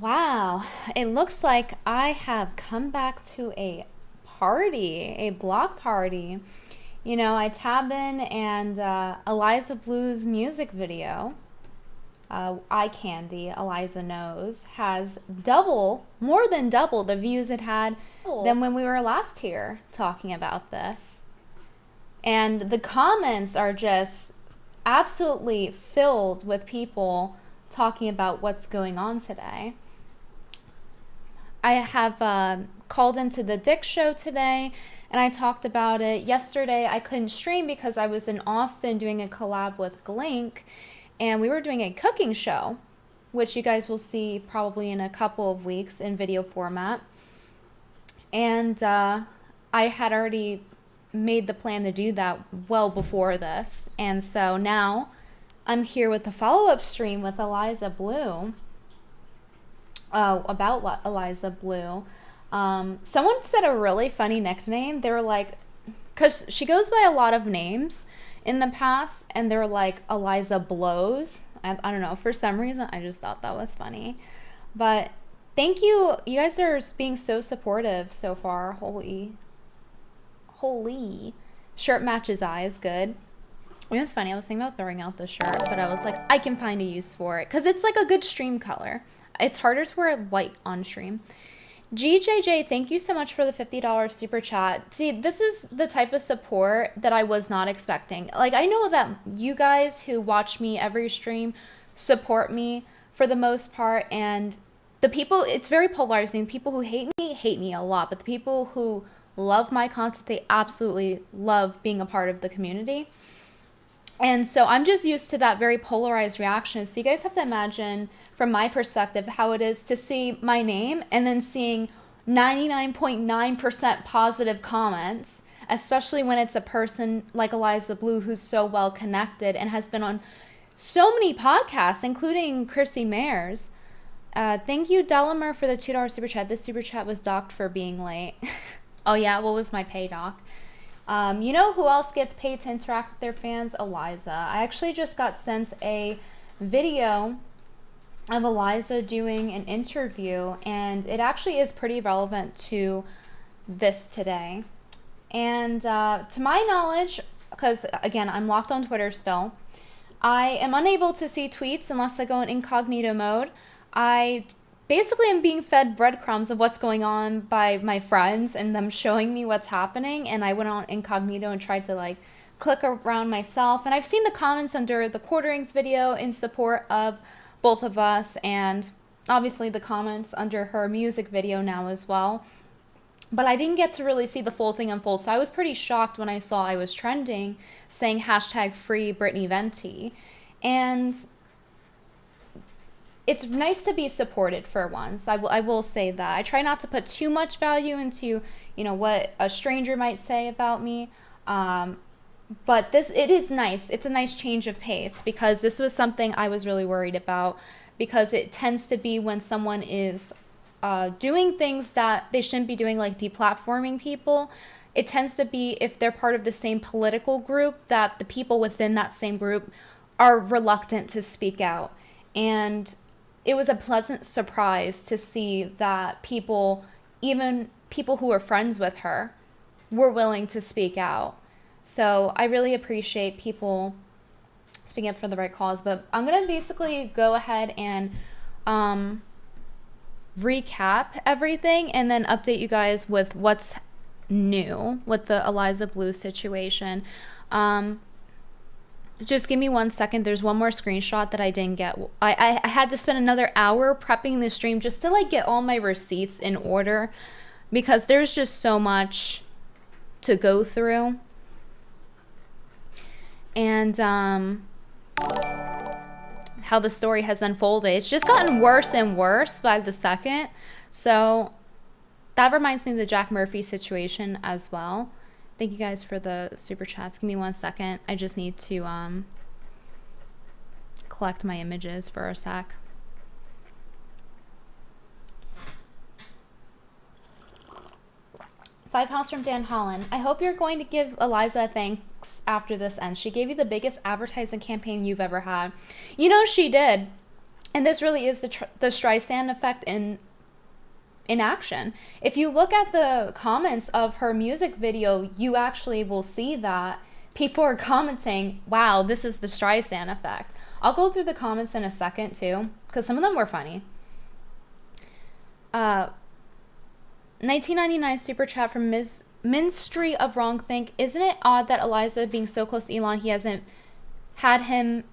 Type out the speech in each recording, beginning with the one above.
Wow, it looks like I have come back to a party, a block party. You know, I tab in and Eliza Blue's music video, Eye Candy, Eliza Knows, has more than double the views it had than when we were last here talking about this. And the comments are just absolutely filled with people talking about what's going on today. I have called into the Dick Show today and I talked about it. Yesterday I couldn't stream because I was in Austin doing a collab with Glink and we were doing a cooking show, which you guys will see probably in a couple of weeks in video format. And I had already made the plan to do that well before this. And so now I'm here with the follow-up stream with Eliza Bleu. About Eliza Bleu. Someone said a really funny nickname. They were like, because she goes by a lot of names in the past, and they were like, Eliza Blows. I don't know. For some reason, I just thought that was funny. But thank you. You guys are being so supportive so far. Holy. Shirt matches eyes. Good. It was funny. I was thinking about throwing out the shirt, but I was like, I can find a use for it because it's like a good stream color. It's harder to wear white on stream. GJJ, thank you so much for the $50 super chat. See, this is the type of support that I was not expecting. Like, I know that you guys who watch me every stream support me for the most part, and the people, it's very polarizing. People who hate me a lot, but the people who love my content, they absolutely love being a part of the community. And so I'm just used to that very polarized reaction. So you guys have to imagine, from my perspective, how it is to see my name and then seeing 99.9% positive comments, especially when it's a person like Eliza Bleu who's so well connected and has been on so many podcasts, including Chrissy Mayers. Thank you, Delamer, for the $2 super chat. This super chat was docked for being late. Oh yeah, what was my pay doc? You know who else gets paid to interact with their fans? Eliza. I actually just got sent a video of Eliza doing an interview, and it actually is pretty relevant to this today. And to my knowledge, because again, I'm locked on Twitter still, I am unable to see tweets unless I go in incognito mode. I basically am being fed breadcrumbs of what's going on by my friends and them showing me what's happening, and I went on incognito and tried to like click around myself, and I've seen the comments under the Quarterings video in support of both of us, and obviously the comments under her music video now as well, but I didn't get to really see the full thing unfold. So I was pretty shocked when I saw I was trending saying hashtag free Brittany Venti, and it's nice to be supported for once. I will say that. I try not to put too much value into, you know, what a stranger might say about me. But it is nice. It's a nice change of pace because this was something I was really worried about, because it tends to be when someone is doing things that they shouldn't be doing, like deplatforming people. It tends to be if they're part of the same political group that the people within that same group are reluctant to speak out. And it was a pleasant surprise to see that people, even people who were friends with her, were willing to speak out. So I really appreciate people speaking up for the right cause. But I'm going to basically go ahead and recap everything and then update you guys with what's new with the Eliza Bleu situation. Just give me 1 second. There's one more screenshot that I didn't get. I had to spend another hour prepping the stream just to like get all my receipts in order, because there's just so much to go through. And how the story has unfolded. It's just gotten worse and worse by the second. So that reminds me of the Jack Murphy situation as well. Thank you guys for the super chats. Give me 1 second. I just need to collect my images for a sec. Five House from Dan Holland. I hope you're going to give Eliza a thanks after this ends. She gave you the biggest advertising campaign you've ever had. You know she did. And this really is the Streisand effect in action. If you look at the comments of her music video, you actually will see that people are commenting, wow, this is the Streisand effect. I'll go through the comments in a second too, because some of them were funny. 1999 super chat from Ms. Ministry of Wrongthink. Isn't it odd that Eliza, being so close to Elon, he hasn't had him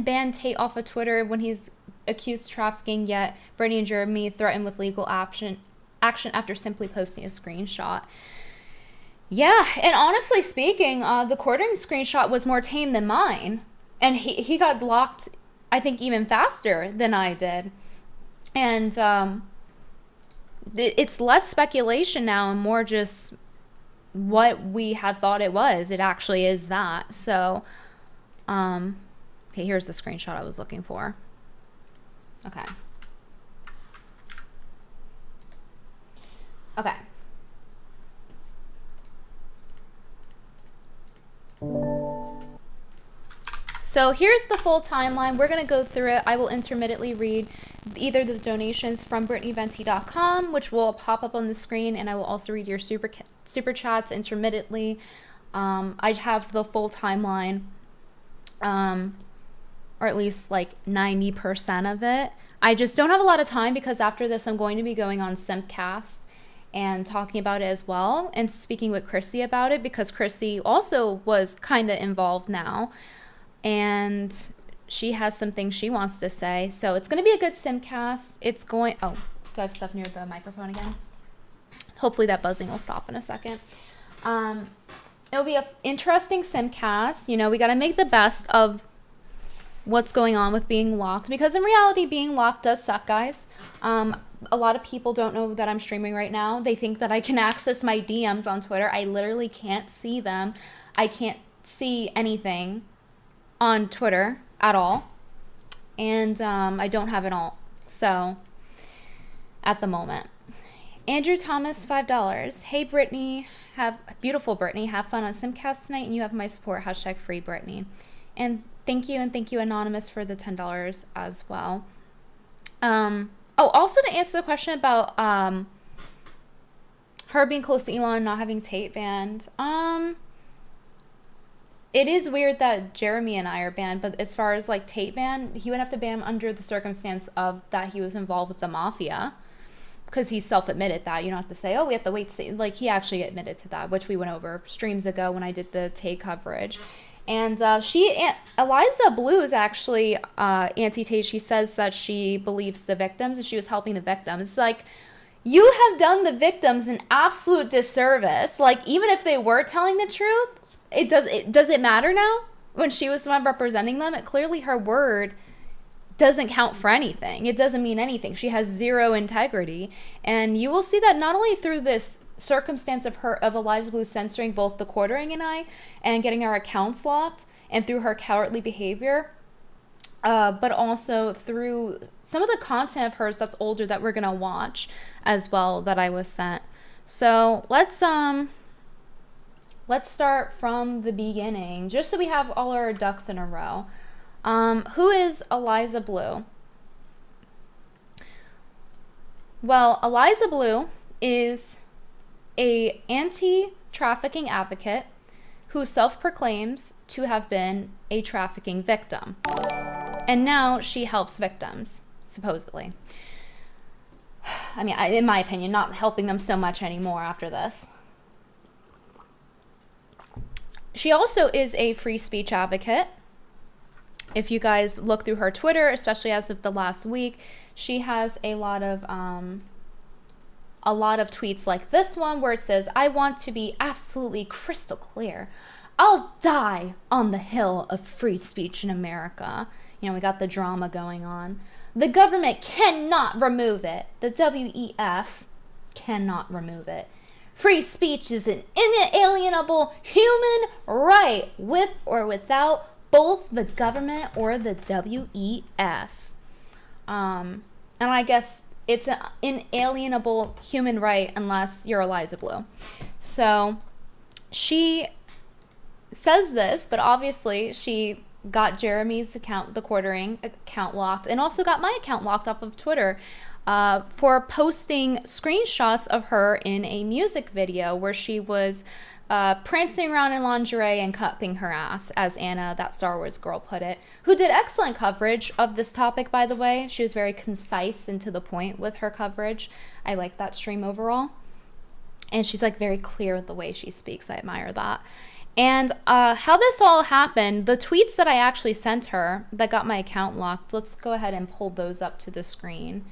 ban Tate off of Twitter when he's accused of trafficking, yet Brittany and Jeremy threatened with legal action after simply posting a screenshot. Yeah, and honestly speaking, the quartering screenshot was more tame than mine. And he got blocked, I think, even faster than I did. And it's less speculation now and more just what we had thought it was. It actually is that. So, okay, here's the screenshot I was looking for. Okay. Okay. So here's the full timeline. We're going to go through it. I will intermittently read either the donations from BrittanyVenti.com, which will pop up on the screen, and I will also read your super chats intermittently. I have the full timeline, or at least like 90% of it. I just don't have a lot of time because after this I'm going to be going on Simcast and talking about it as well, and speaking with Cucy about it, because Cucy also was kind of involved now. And she has some things she wants to say. So it's going to be a good Simcast. It's going... Oh, do I have stuff near the microphone again? Hopefully that buzzing will stop in a second. It'll be an interesting Simcast. You know, we got to make the best of what's going on with being locked. Because in reality, being locked does suck, guys. A lot of people don't know that I'm streaming right now. They think that I can access my DMs on Twitter. I literally can't see them. I can't see anything on Twitter at all, and I don't have it all, so at the moment. Andrew Thomas, $5. Hey Brittany, beautiful Brittany, have fun on Simcast tonight, and you have my support, #free Brittany. And thank you Anonymous for the $10 as well. Also to answer the question about her being close to Elon and not having Tate banned, it is weird that Jeremy and I are banned, but as far as like Tate ban, he would have to ban him under the circumstance of that he was involved with the mafia, because he self-admitted that. You don't have to say, oh, we have to wait to see. Like, he actually admitted to that, which we went over streams ago when I did the Tate coverage. And Eliza Bleu is actually anti-Tate. She says that she believes the victims and she was helping the victims. It's like, you have done the victims an absolute disservice. Like, even if they were telling the truth, does it matter now? When she was the one representing them, clearly her word doesn't count for anything. It doesn't mean anything. She has zero integrity. And you will see that not only through this circumstance of Eliza Bleu censoring both the quartering and I and getting our accounts locked, and through her cowardly behavior, but also through some of the content of hers that's older that we're gonna watch as well that I was sent. So let's start from the beginning, just so we have all our ducks in a row. Who is Eliza Bleu? Well, Eliza Bleu is a anti-trafficking advocate who self-proclaims to have been a trafficking victim. And now she helps victims, supposedly. I mean, in my opinion, not helping them so much anymore after this. She also is a free speech advocate. If you guys look through her Twitter, especially as of the last week, she has a lot of tweets like this one where it says, "I want to be absolutely crystal clear. I'll die on the hill of free speech in America." You know, we got the drama going on. The government cannot remove it. The WEF cannot remove it. Free speech is an inalienable human right, with or without both the government or the WEF. And I guess it's an inalienable human right unless you're Eliza Bleu. So she says this, but obviously she got Jeremy's account, thequartering account locked, and also got my account locked off of Twitter for posting screenshots of her in a music video where she was prancing around in lingerie and cupping her ass, as Anna, that Star Wars girl, put it, who did excellent coverage of this topic, by the way. She was very concise and to the point with her coverage. I like that stream overall. And she's like very clear with the way she speaks. I admire that. And how this all happened, the tweets that I actually sent her that got my account locked, let's go ahead and pull those up to the screen.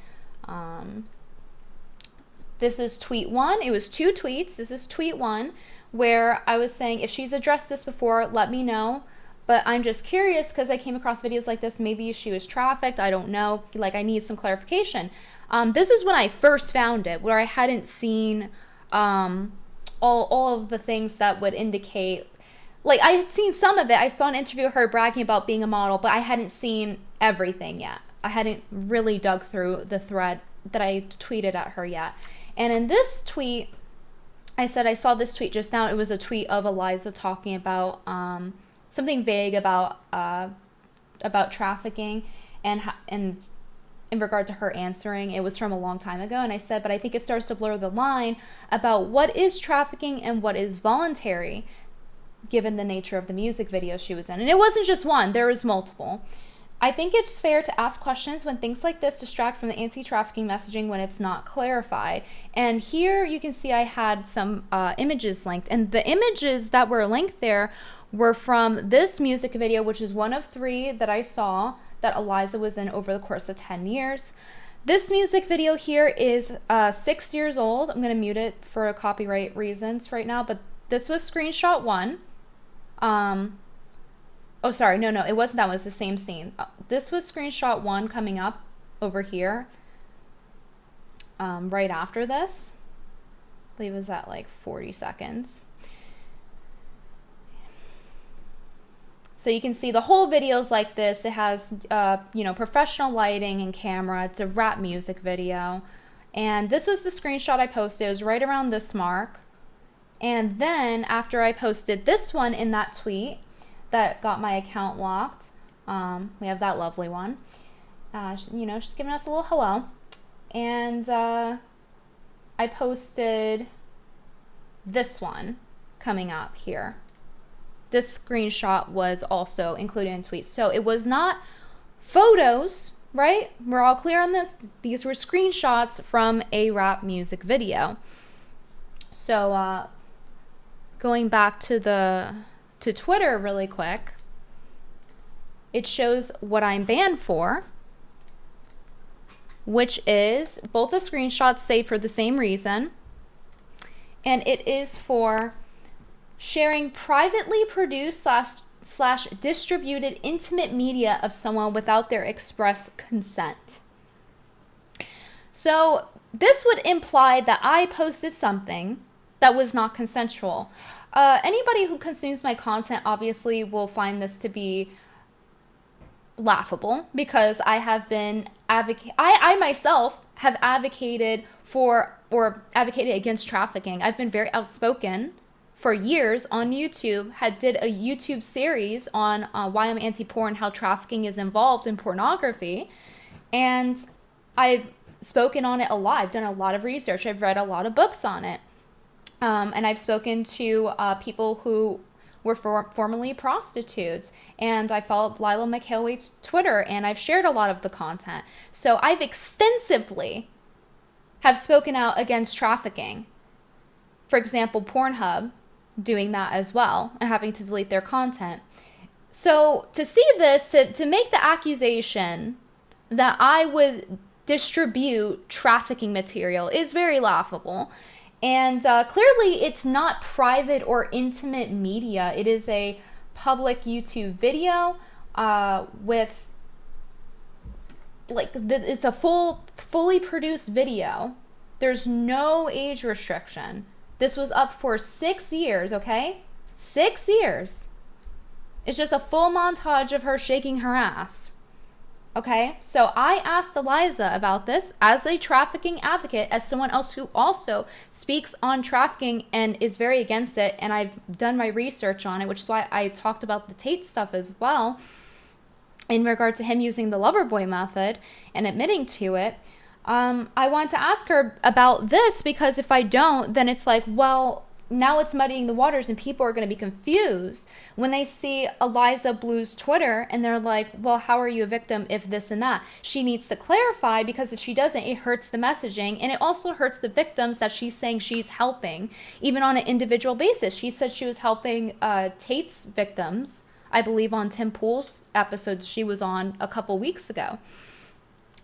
This is tweet 1. It was 2 tweets. This is tweet 1, where I was saying, if she's addressed this before, let me know. But I'm just curious because I came across videos like this. Maybe she was trafficked. I don't know. Like, I need some clarification. This is when I first found it, where I hadn't seen all of the things that would indicate, like, I had seen some of it. I saw an interview of her bragging about being a model, but I hadn't seen everything yet. I hadn't really dug through the thread that I tweeted at her yet. And in this tweet, I said I saw this tweet just now. It was a tweet of Eliza talking about something vague about trafficking, and in regard to her answering, it was from a long time ago. And I said, but I think it starts to blur the line about what is trafficking and what is voluntary, given the nature of the music video she was in. And it wasn't just one, there was multiple. I think it's fair to ask questions when things like this distract from the anti-trafficking messaging when it's not clarified. And here you can see I had some images linked, and the images that were linked there were from this music video, which is one of 3 that I saw that Eliza was in over the course of 10 years. This music video here is 6 years old. I'm going to mute it for copyright reasons right now, but this was screenshot 1. Oh, sorry, no, it wasn't that one. It was the same scene. This was screenshot 1 coming up over here right after this. I believe it was at like 40 seconds. So you can see the whole video's like this. It has, professional lighting and camera. It's a rap music video. And this was the screenshot I posted. It was right around this mark. And then after I posted this one in that tweet that got my account locked, we have that lovely one. She's giving us a little hello. And I posted this one coming up here. This screenshot was also included in tweets. So it was not photos, right? We're all clear on this? These were screenshots from a rap music video. So going back to Twitter really quick, it shows what I'm banned for, which is both the screenshots say for the same reason, and it is for sharing privately produced slash distributed intimate media of someone without their express consent. So this would imply that I posted something that was not consensual. Anybody who consumes my content obviously will find this to be laughable, because I have been I myself have advocated for or advocated against trafficking. I've been very outspoken for years on YouTube. Did a YouTube series on why I'm anti-porn, how trafficking is involved in pornography, and I've spoken on it a lot. I've done a lot of research. I've read a lot of books on it, and I've spoken to people who were formerly prostitutes, and I followed Lila McHale's Twitter, and I've shared a lot of the content. So I've extensively have spoken out against trafficking. For example, Pornhub doing that as well and having to delete their content. So to see this, to make the accusation that I would distribute trafficking material is very laughable. And clearly it's not private or intimate media. It is a public YouTube video with, like, it's a fully produced video. There's no age restriction. This was up for 6 years, okay? 6 years. It's just a full montage of her shaking her ass. Okay, so I asked Eliza about this as a trafficking advocate, as someone else who also speaks on trafficking and is very against it, and I've done my research on it, which is why I talked about the Tate stuff as well, in regard to him using the lover boy method and admitting to it. I wanted to ask her about this, because if I don't, then it's like, well, now it's muddying the waters and people are going to be confused when they see Eliza Bleu's Twitter and they're like, well, how are you a victim if this and that? She needs to clarify, because if she doesn't, it hurts the messaging, and it also hurts the victims that she's saying she's helping, even on an individual basis. She said she was helping Tate's victims, I believe on Tim Pool's episode she was on a couple weeks ago.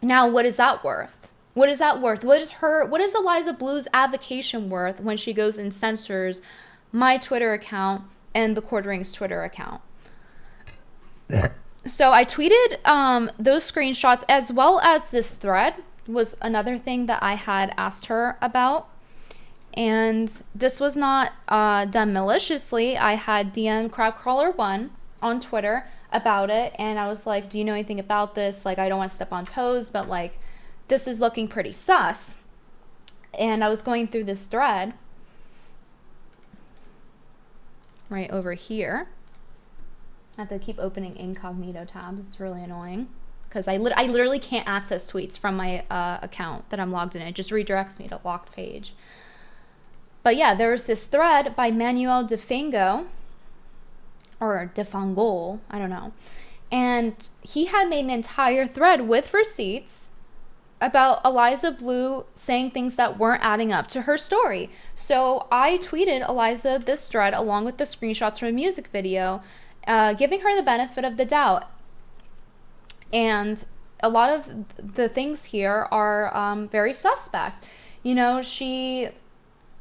Now, what is that worth? What is that worth? What is Eliza Bleu's avocation worth when she goes and censors my Twitter account and the Quartering's Twitter account? So I tweeted those screenshots, as well as this thread was another thing that I had asked her about. And this was not done maliciously. I had DM Crabcrawler1 on Twitter about it, and I was like, do you know anything about this? Like, I don't want to step on toes, but like, this is looking pretty sus. And I was going through this thread right over here. I have to keep opening incognito tabs. It's really annoying, because I literally can't access tweets from my account that I'm logged in. It just redirects me to a locked page. But yeah, there was this thread by Manuel Defango, or Defango, I don't know. And he had made an entire thread with receipts about Eliza Bleu saying things that weren't adding up to her story. So I tweeted Eliza this thread along with the screenshots from a music video, giving her the benefit of the doubt. And a lot of the things here are very suspect. You know, she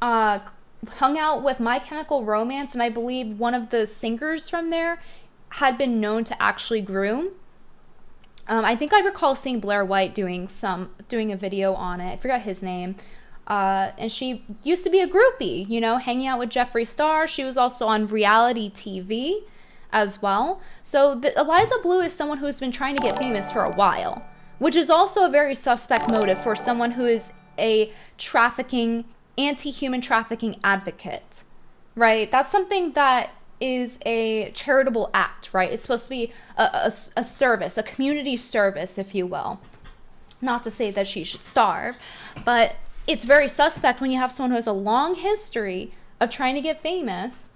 hung out with My Chemical Romance, and I believe one of the singers from there had been known to actually groom. I think I recall seeing Blair White doing a video on it. I forgot his name. And she used to be a groupie, you know, hanging out with Jeffree Star. She was also on reality TV as well. So Eliza Bleu is someone who's been trying to get famous for a while, which is also a very suspect motive for someone who is a anti-human trafficking advocate, right? That's something that is a charitable act, right? It's supposed to be a service, a community service, if you will. Not to say that she should starve, but it's very suspect when you have someone who has a long history of trying to get famous,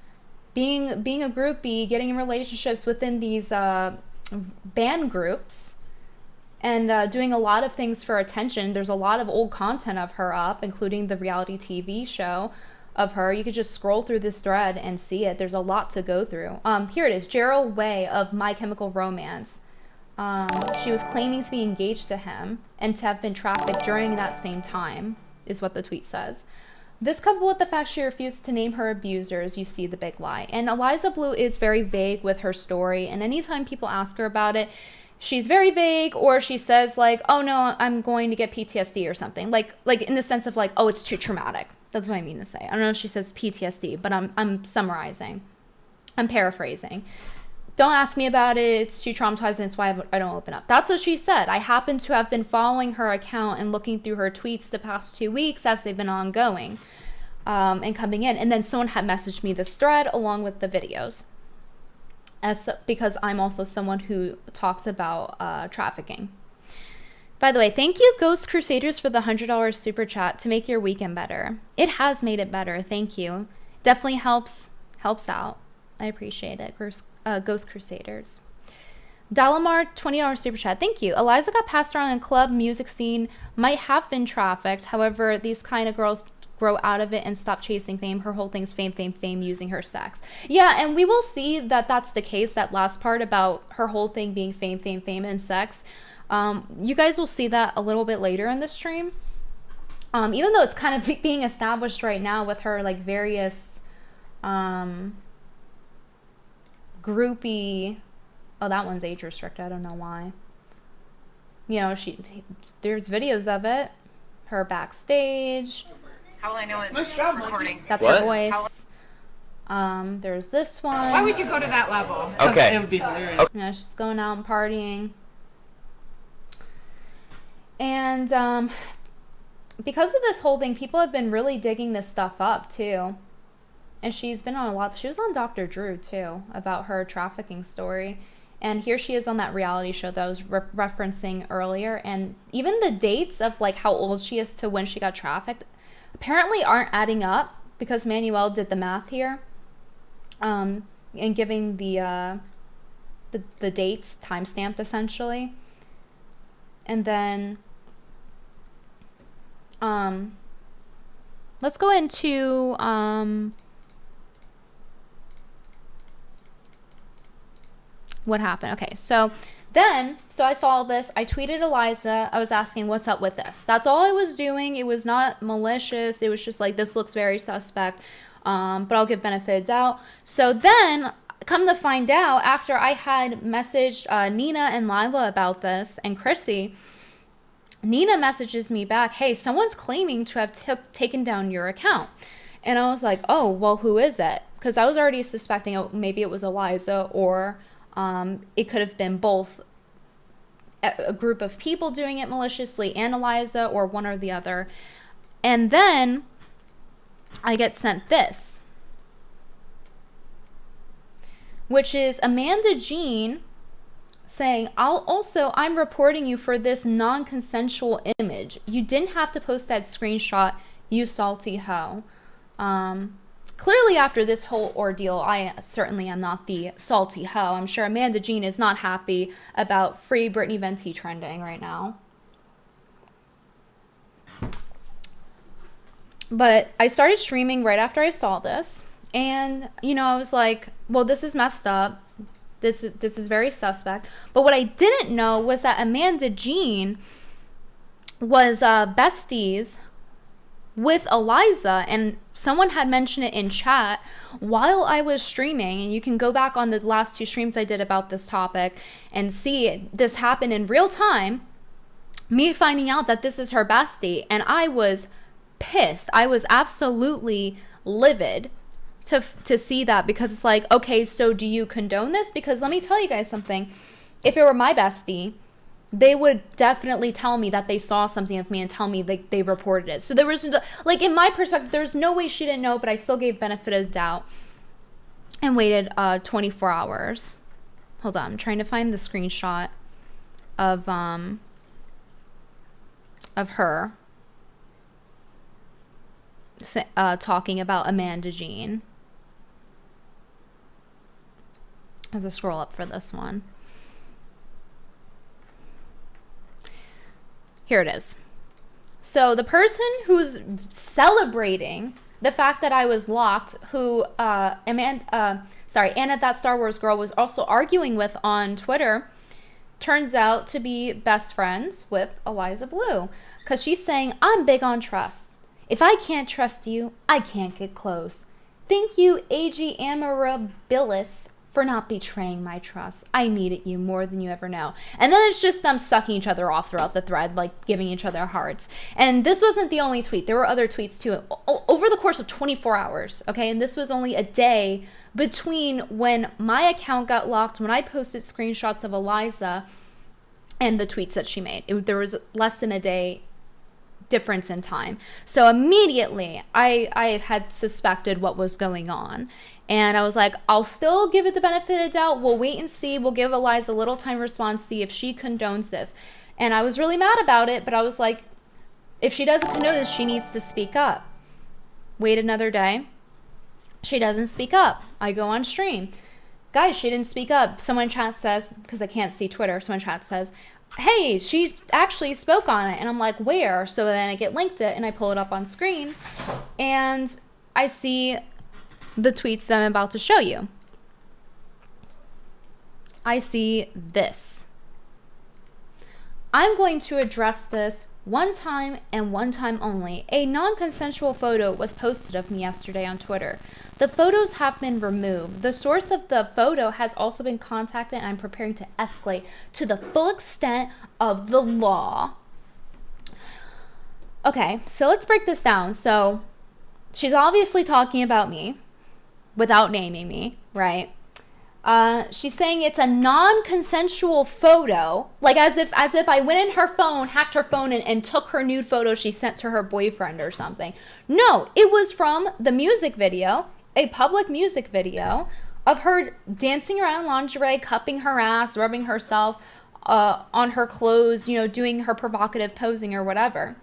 being a groupie, getting in relationships within these band groups, and doing a lot of things for attention. There's a lot of old content of her up, including the reality TV show of her. You could just scroll through this thread and see it. There's a lot to go through. Here it is. Gerald Way of My Chemical Romance. She was claiming to be engaged to him and to have been trafficked during that same time, is what the tweet says. This, coupled with the fact she refused to name her abusers, you see the big lie. And Eliza Bleu is very vague with her story, and anytime people ask her about it, she's very vague, or she says like, oh no, I'm going to get PTSD or something. Like in the sense of like, oh, it's too traumatic. That's what I mean to say. I don't know if she says PTSD, but I'm summarizing. I'm paraphrasing. Don't ask me about it. It's too traumatizing. It's why I don't open up. That's what she said. I happen to have been following her account and looking through her tweets the past 2 weeks as they've been ongoing and coming in. And then someone had messaged me this thread along with the videos, because I'm also someone who talks about trafficking. By the way, thank you, Ghost Crusaders, for the $100 super chat to make your weekend better. It has made it better. Thank you. Definitely helps out. I appreciate it, Ghost Crusaders. Dalamar, $20 super chat. Thank you. Eliza got passed around in the club music scene, might have been trafficked. However, these kind of girls grow out of it and stop chasing fame. Her whole thing's fame, using her sex. Yeah, and we will see that that's the case, that last part about her whole thing being fame, and sex. You guys will see that a little bit later in the stream. Even though it's kind of being established right now with her like various groupie. Oh, that one's age restricted. I don't know why. You know, there's videos of it. Her backstage. How will I know it's recording? That's her voice. There's this one. Why would you go to that level? Okay. It would be hilarious. Yeah, she's going out and partying. And because of this whole thing, people have been really digging this stuff up too. And she's been on she was on Dr. Drew too, about her trafficking story. And here she is on that reality show that I was referencing earlier. And even the dates of like how old she is to when she got trafficked apparently aren't adding up, because Manuel did the math here. And giving the dates timestamped essentially. And then let's go into what happened. Okay, so I saw this. I tweeted Eliza. I was asking what's up with this. That's all I was doing. It was not malicious. It was just like, this looks very suspect, but I'll give benefit of doubt. So then, come to find out, after I had messaged Nina and Lila about this, and Cucy, Nina messages me back, hey, someone's claiming to have taken down your account. And I was like, oh, well, who is it? Because I was already suspecting maybe it was Eliza, or it could have been both a group of people doing it maliciously and Eliza, or one or the other. And then I get sent this, which is Amanda Jean saying, I'm reporting you for this non-consensual image. You didn't have to post that screenshot, you salty hoe. Clearly after this whole ordeal, I certainly am not the salty hoe. I'm sure Amanda Jean is not happy about free Brittany Venti trending right now. But I started streaming right after I saw this. And, I was like, well, this is messed up. This is very suspect. But what I didn't know was that Amanda Jean was besties with Eliza, and someone had mentioned it in chat while I was streaming, and you can go back on the last 2 streams I did about this topic and see this happen in real time, me finding out that this is her bestie, and I was pissed. I was absolutely livid to see that, because it's like, okay, so do you condone this? Because let me tell you guys something. If it were my bestie, they would definitely tell me that they saw something of me and tell me they reported it. So there was, like, in my perspective, there was no way she didn't know, but I still gave benefit of the doubt and waited 24 hours. Hold on, I'm trying to find the screenshot of her talking about Amanda Jean. I have to scroll up for this one. Here it is. So the person who's celebrating the fact that I was locked, who Anna that Star Wars girl was also arguing with on Twitter, turns out to be best friends with Eliza Bleu, because she's saying, I'm big on trust. If I can't trust you, I can't get close. Thank you, A.G. Amarabilis, for not betraying my trust. I needed you more than you ever know. And then it's just them sucking each other off throughout the thread, like giving each other hearts. And this wasn't the only tweet. There were other tweets too, over the course of 24 hours, okay? And this was only a day between when my account got locked, when I posted screenshots of Eliza, and the tweets that she made. There was less than a day difference in time. So immediately I had suspected what was going on. And I was like, I'll still give it the benefit of doubt. We'll wait and see. We'll give Eliza a little time to respond, see if she condones this. And I was really mad about it, but I was like, if she doesn't condone this, she needs to speak up. Wait another day. She doesn't speak up. I go on stream. Guys, she didn't speak up. Someone in chat says, because I can't see Twitter, someone in chat says, hey, she actually spoke on it. And I'm like, where? So then I get linked it and I pull it up on screen. And I see the tweets that I'm about to show you. I see this. I'm going to address this one time and one time only. A non-consensual photo was posted of me yesterday on Twitter. The photos have been removed. The source of the photo has also been contacted, and I'm preparing to escalate to the full extent of the law. Okay, so let's break this down. So she's obviously talking about me without naming me, right? She's saying it's a non-consensual photo, like as if I went in her phone, hacked her phone, and took her nude photo she sent to her boyfriend or something. No, it was from the music video, a public music video of her dancing around in lingerie, cupping her ass, rubbing herself on her clothes, you know, doing her provocative posing or whatever.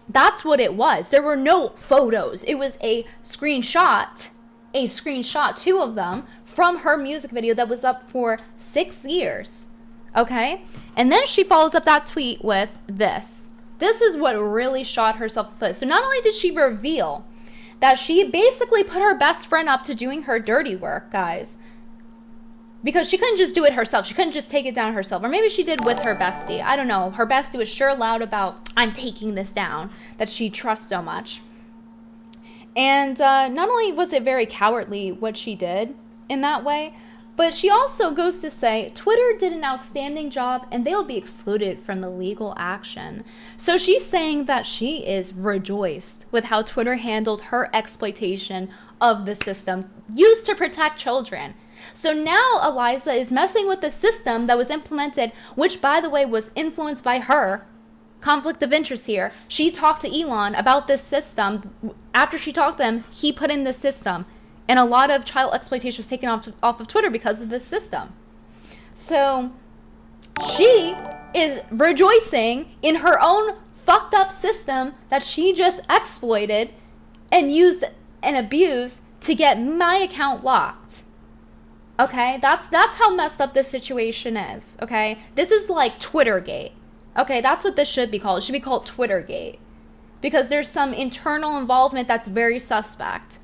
That's what it was. There were no photos. It was a screenshot, two of them, from her music video that was up for 6 years. Okay? And then she follows up that tweet with this. This is what really shot herself in the foot. So not only did she reveal that she basically put her best friend up to doing her dirty work, guys, because she couldn't just do it herself. She couldn't just take it down herself. Or maybe she did with her bestie. I don't know. Her bestie was sure loud about, I'm taking this down, that she trusts so much. And not only was it very cowardly what she did in that way, but she also goes to say Twitter did an outstanding job and they'll be excluded from the legal action. So she's saying that she is rejoiced with how Twitter handled her exploitation of the system used to protect children. So now Eliza is messing with the system that was implemented, which, by the way, was influenced by her. Conflict of interest here. She talked to Elon about this system. After she talked to him, he put in this system. And a lot of child exploitation was taken off of Twitter because of this system. So she is rejoicing in her own fucked up system that she just exploited and used and abused to get my account locked. Okay, that's how messed up this situation is. Okay, this is like Twittergate. Okay, that's what this should be called. It should be called Twittergate, because there's some internal involvement that's very suspect.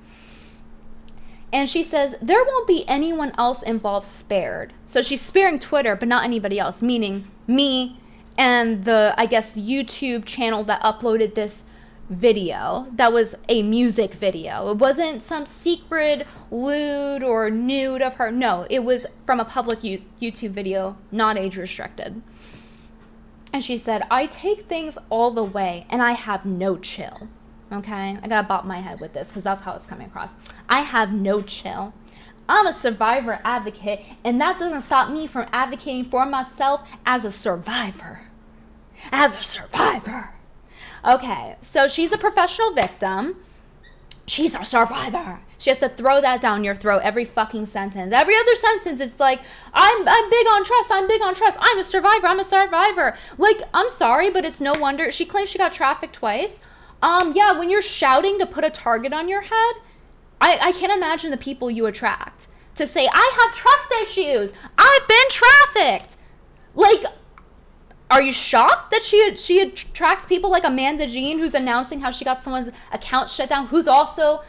And she says there won't be anyone else involved spared. So she's sparing Twitter, but not anybody else, meaning me and the, I guess, YouTube channel that uploaded this video that was a music video. It wasn't some secret lewd or nude of her. No, it was from a public YouTube video, not age restricted. And she said, I take things all the way and I have no chill. Okay, I gotta bop my head with this because that's how it's coming across. I have no chill. I'm a survivor advocate, and that doesn't stop me from advocating for myself as a survivor. As a survivor. Okay, so she's a professional victim. She's a survivor. She has to throw that down your throat every fucking sentence. Every other sentence is like, I'm big on trust. I'm big on trust. I'm a survivor. I'm a survivor. Like, I'm sorry, but it's no wonder. She claims she got trafficked twice. Yeah, when you're shouting to put a target on your head, I can't imagine the people you attract to say, I have trust issues. I've been trafficked. Like, are you shocked that she attracts people like Amanda Jean, who's announcing how she got someone's account shut down, who's also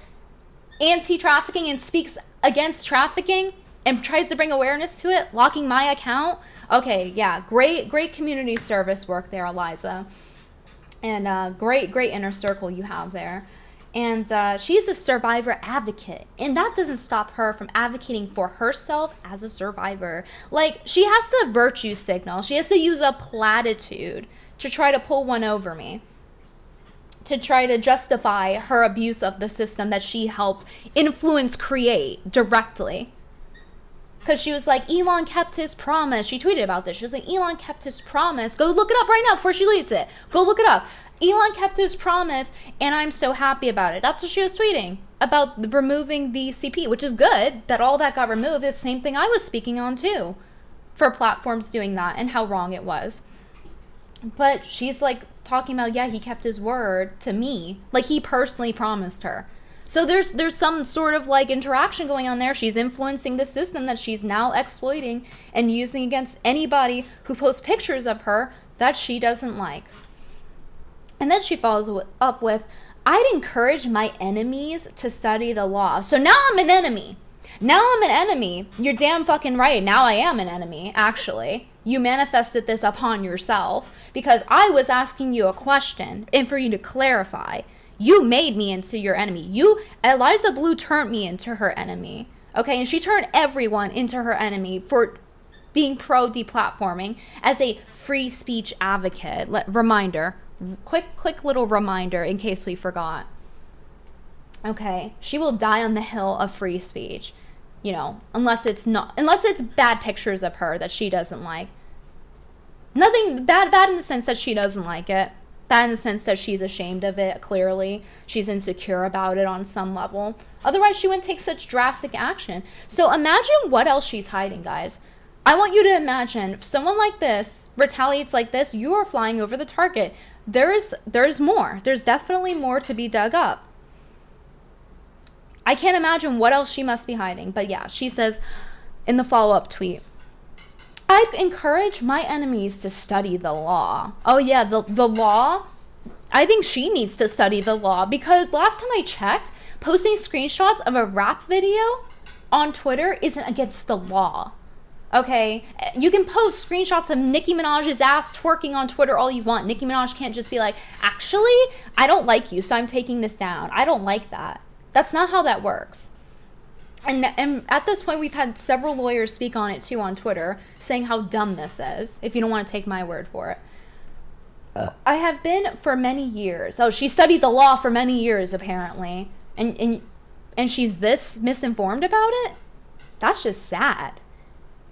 anti-trafficking and speaks against trafficking and tries to bring awareness to it, locking my account? Okay, yeah, great community service work there, Eliza. And great inner circle you have there. And she's a survivor advocate. And that doesn't stop her from advocating for herself as a survivor. Like, she has to virtue signal. She has to use a platitude to try to pull one over me, to try to justify her abuse of the system that she helped influence create directly. Because she was like, Elon kept his promise. She tweeted about this. She was like, Elon kept his promise. Go look it up right now before she leaves it. Go look it up. Elon kept his promise, and I'm so happy about it. That's what she was tweeting about, removing the CP, which is good that all that got removed. Is the same thing I was speaking on too, for platforms doing that and how wrong it was. But she's like talking about, yeah, he kept his word to me. Like, he personally promised her. So there's some sort of like interaction going on there. She's influencing the system that she's now exploiting and using against anybody who posts pictures of her that she doesn't like. And then she follows up with, I'd encourage my enemies to study the law. So now I'm an enemy. Now I'm an enemy. You're damn fucking right. Now I am an enemy, actually. You manifested this upon yourself because I was asking you a question and for you to clarify. You made me into your enemy. Eliza Bleu turned me into her enemy. Okay, and she turned everyone into her enemy for being pro-deplatforming as a free speech advocate. Reminder, quick little reminder in case we forgot. Okay, she will die on the hill of free speech. you know, unless it's bad pictures of her that she doesn't like. Nothing bad in the sense that she doesn't like it. Bad in the sense that she's ashamed of it, clearly. She's insecure about it on some level. Otherwise, she wouldn't take such drastic action. So imagine what else she's hiding, guys. I want you to imagine if someone like this retaliates like this, you are flying over the target. There's more. There's definitely more to be dug up. I can't imagine what else she must be hiding. But yeah, she says in the follow-up tweet, I'd encourage my enemies to study the law. Oh yeah, the law. I think she needs to study the law, because last time I checked, posting screenshots of a rap video on Twitter isn't against the law. Okay, you can post screenshots of Nicki Minaj's ass twerking on Twitter all you want. Nicki Minaj can't just be like, actually, I don't like you, so I'm taking this down. I don't like that. That's not how that works. And at this point, we've had several lawyers speak on it too on Twitter, saying how dumb this is, if you don't want to take my word for it. I have been for many years. Oh, she studied the law for many years, apparently. And she's this misinformed about it? That's just sad.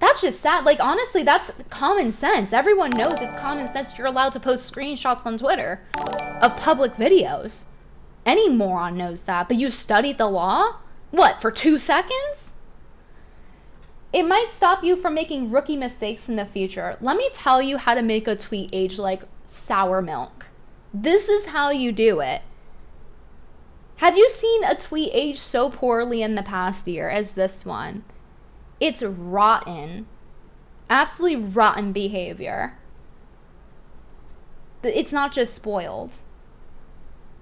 That's just sad. Like, honestly, that's common sense. Everyone knows it's common sense. You're allowed to post screenshots on Twitter of public videos. Any moron knows that. But you studied the law? What, for 2 seconds? It might stop you from making rookie mistakes in the future. Let me tell you how to make a tweet age like sour milk. This is how you do it. Have you seen a tweet age so poorly in the past year as this one? It's rotten. Absolutely rotten behavior. It's not just spoiled.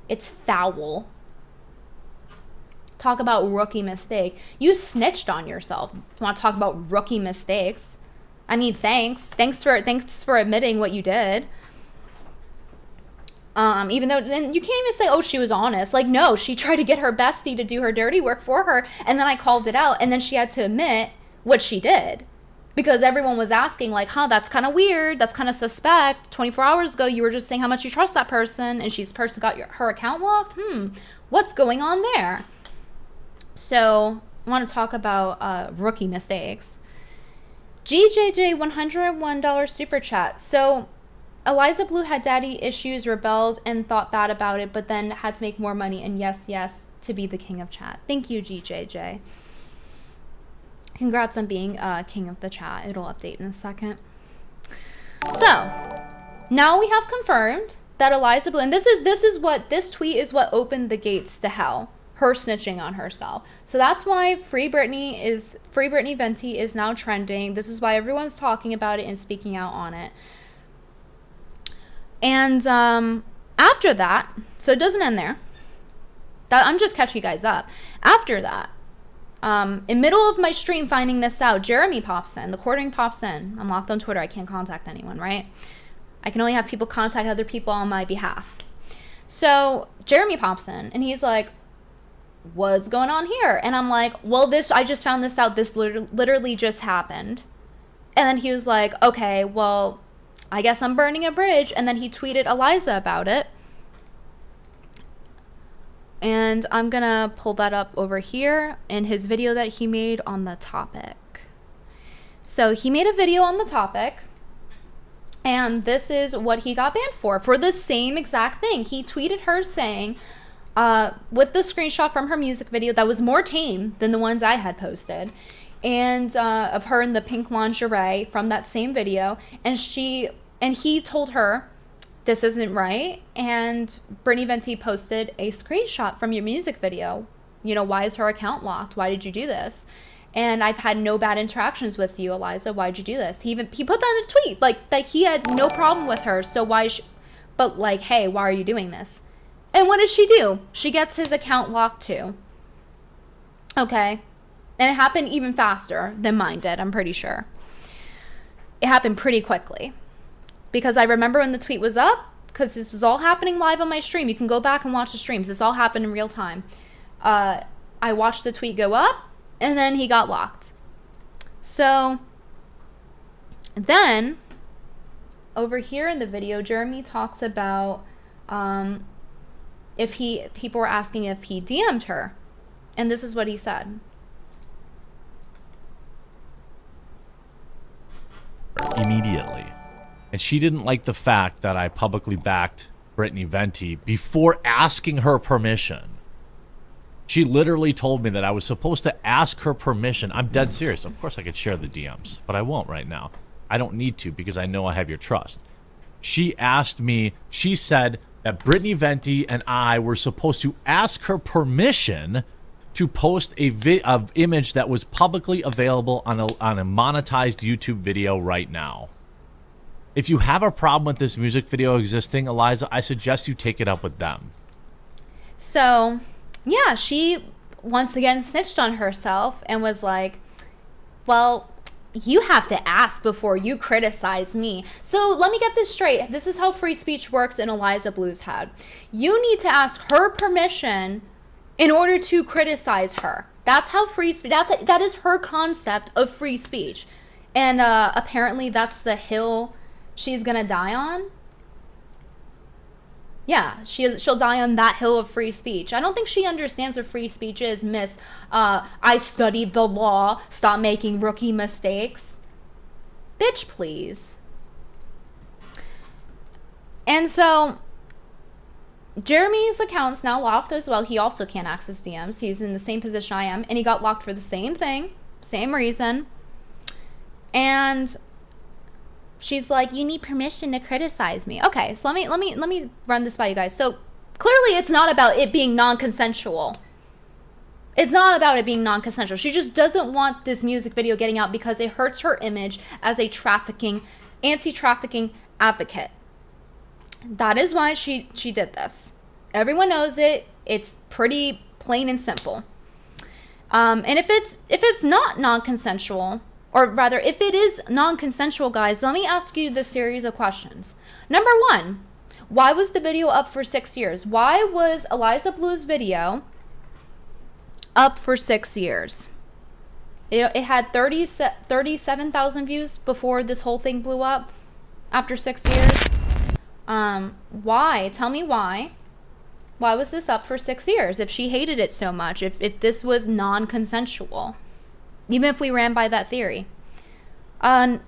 It's foul. Talk about rookie mistake. You snitched on yourself. You want to talk about rookie mistakes? I mean, thanks for admitting what you did. Even though then you can't even say, oh, she was honest. Like, no, she tried to get her bestie to do her dirty work for her, and then I called it out, and then she had to admit what she did, because everyone was asking, like, huh, that's kind of weird, that's kind of suspect. 24 hours ago you were just saying how much you trust that person, and she's person got her account locked. What's going on there? So I want to talk about rookie mistakes. GJJ $101 super chat. So Eliza Bleu had daddy issues, rebelled, and thought bad about it, but then had to make more money, and yes, to be the king of chat. Thank you, GJJ. Congrats on being king of the chat. It'll update in a second. So now we have confirmed that Eliza Bleu, and this tweet is what opened the gates to hell. Her snitching on herself. So that's why Free Brittany Venti is now trending. This is why everyone's talking about it and speaking out on it. And after that, so it doesn't end there. I'm just catching you guys up. After that, in middle of my stream finding this out, Jeremy pops in. The quartering pops in. I'm locked on Twitter. I can't contact anyone, right? I can only have people contact other people on my behalf. So Jeremy pops in, and he's like, what's going on here? And I'm like, well, I just found this out. This literally just happened. And then he was like, okay, well, I guess I'm burning a bridge. And then he tweeted Eliza about it. And I'm gonna pull that up over here in his video that he made on the topic. So he made a video on the topic, and this is what he got banned for the same exact thing. He tweeted her saying, with the screenshot from her music video that was more tame than the ones I had posted, and of her in the pink lingerie from that same video, and he told her, this isn't right, and Brittany Venti posted a screenshot from your music video. You know, why is her account locked? Why did you do this? And I've had no bad interactions with you, Eliza. Why'd you do this? He put that in a tweet, like, that he had no problem with her, so but like, hey, why are you doing this? And what does she do? She gets his account locked too. Okay. And it happened even faster than mine did, I'm pretty sure. It happened pretty quickly. Because I remember when the tweet was up, because this was all happening live on my stream. You can go back and watch the streams. This all happened in real time. I watched the tweet go up, and then he got locked. So then, over here in the video, Jeremy talks about people were asking if he DM'd her. And this is what he said. immediately. And she didn't like the fact that I publicly backed Brittany Venti before asking her permission. She literally told me that I was supposed to ask her permission. I'm dead serious. Of course I could share the DMs, but I won't right now. I don't need to because I know I have your trust. She asked me, she said that Brittany Venti and I were supposed to ask her permission to post a image that was publicly available on a monetized YouTube video right now. If you have a problem with this music video existing, Eliza, I suggest you take it up with them. So, yeah, she once again snitched on herself and was like, well, you have to ask before you criticize me. So let me get this straight. This is how free speech works in Eliza Bleu's head. You need to ask her permission in order to criticize her. That's how free speech, that is her concept of free speech. And apparently that's the hill she's gonna die on. Yeah, she'll die on that hill of free speech. I don't think she understands what free speech is, miss. I studied the law. Stop making rookie mistakes. Bitch, please. And so, Jeremy's account's now locked as well. He also can't access DMs. He's in the same position I am. And he got locked for the same thing. Same reason. And she's like, you need permission to criticize me. Okay, so let me run this by you guys. So clearly it's not about it being non-consensual. It's not about it being non-consensual. She just doesn't want this music video getting out because it hurts her image as a anti-trafficking advocate. That is why she did this. Everyone knows it. It's pretty plain and simple. And if it's not non-consensual, or rather, if it is non-consensual, guys, let me ask you this series of questions. Number one, why was the video up for 6 years? Why was Eliza Bleu's video up for 6 years? It had 37,000 views before this whole thing blew up after 6 years. Why? Tell me why. Why was this up for 6 years if she hated it so much, if this was non-consensual? Even if we ran by that theory. Kind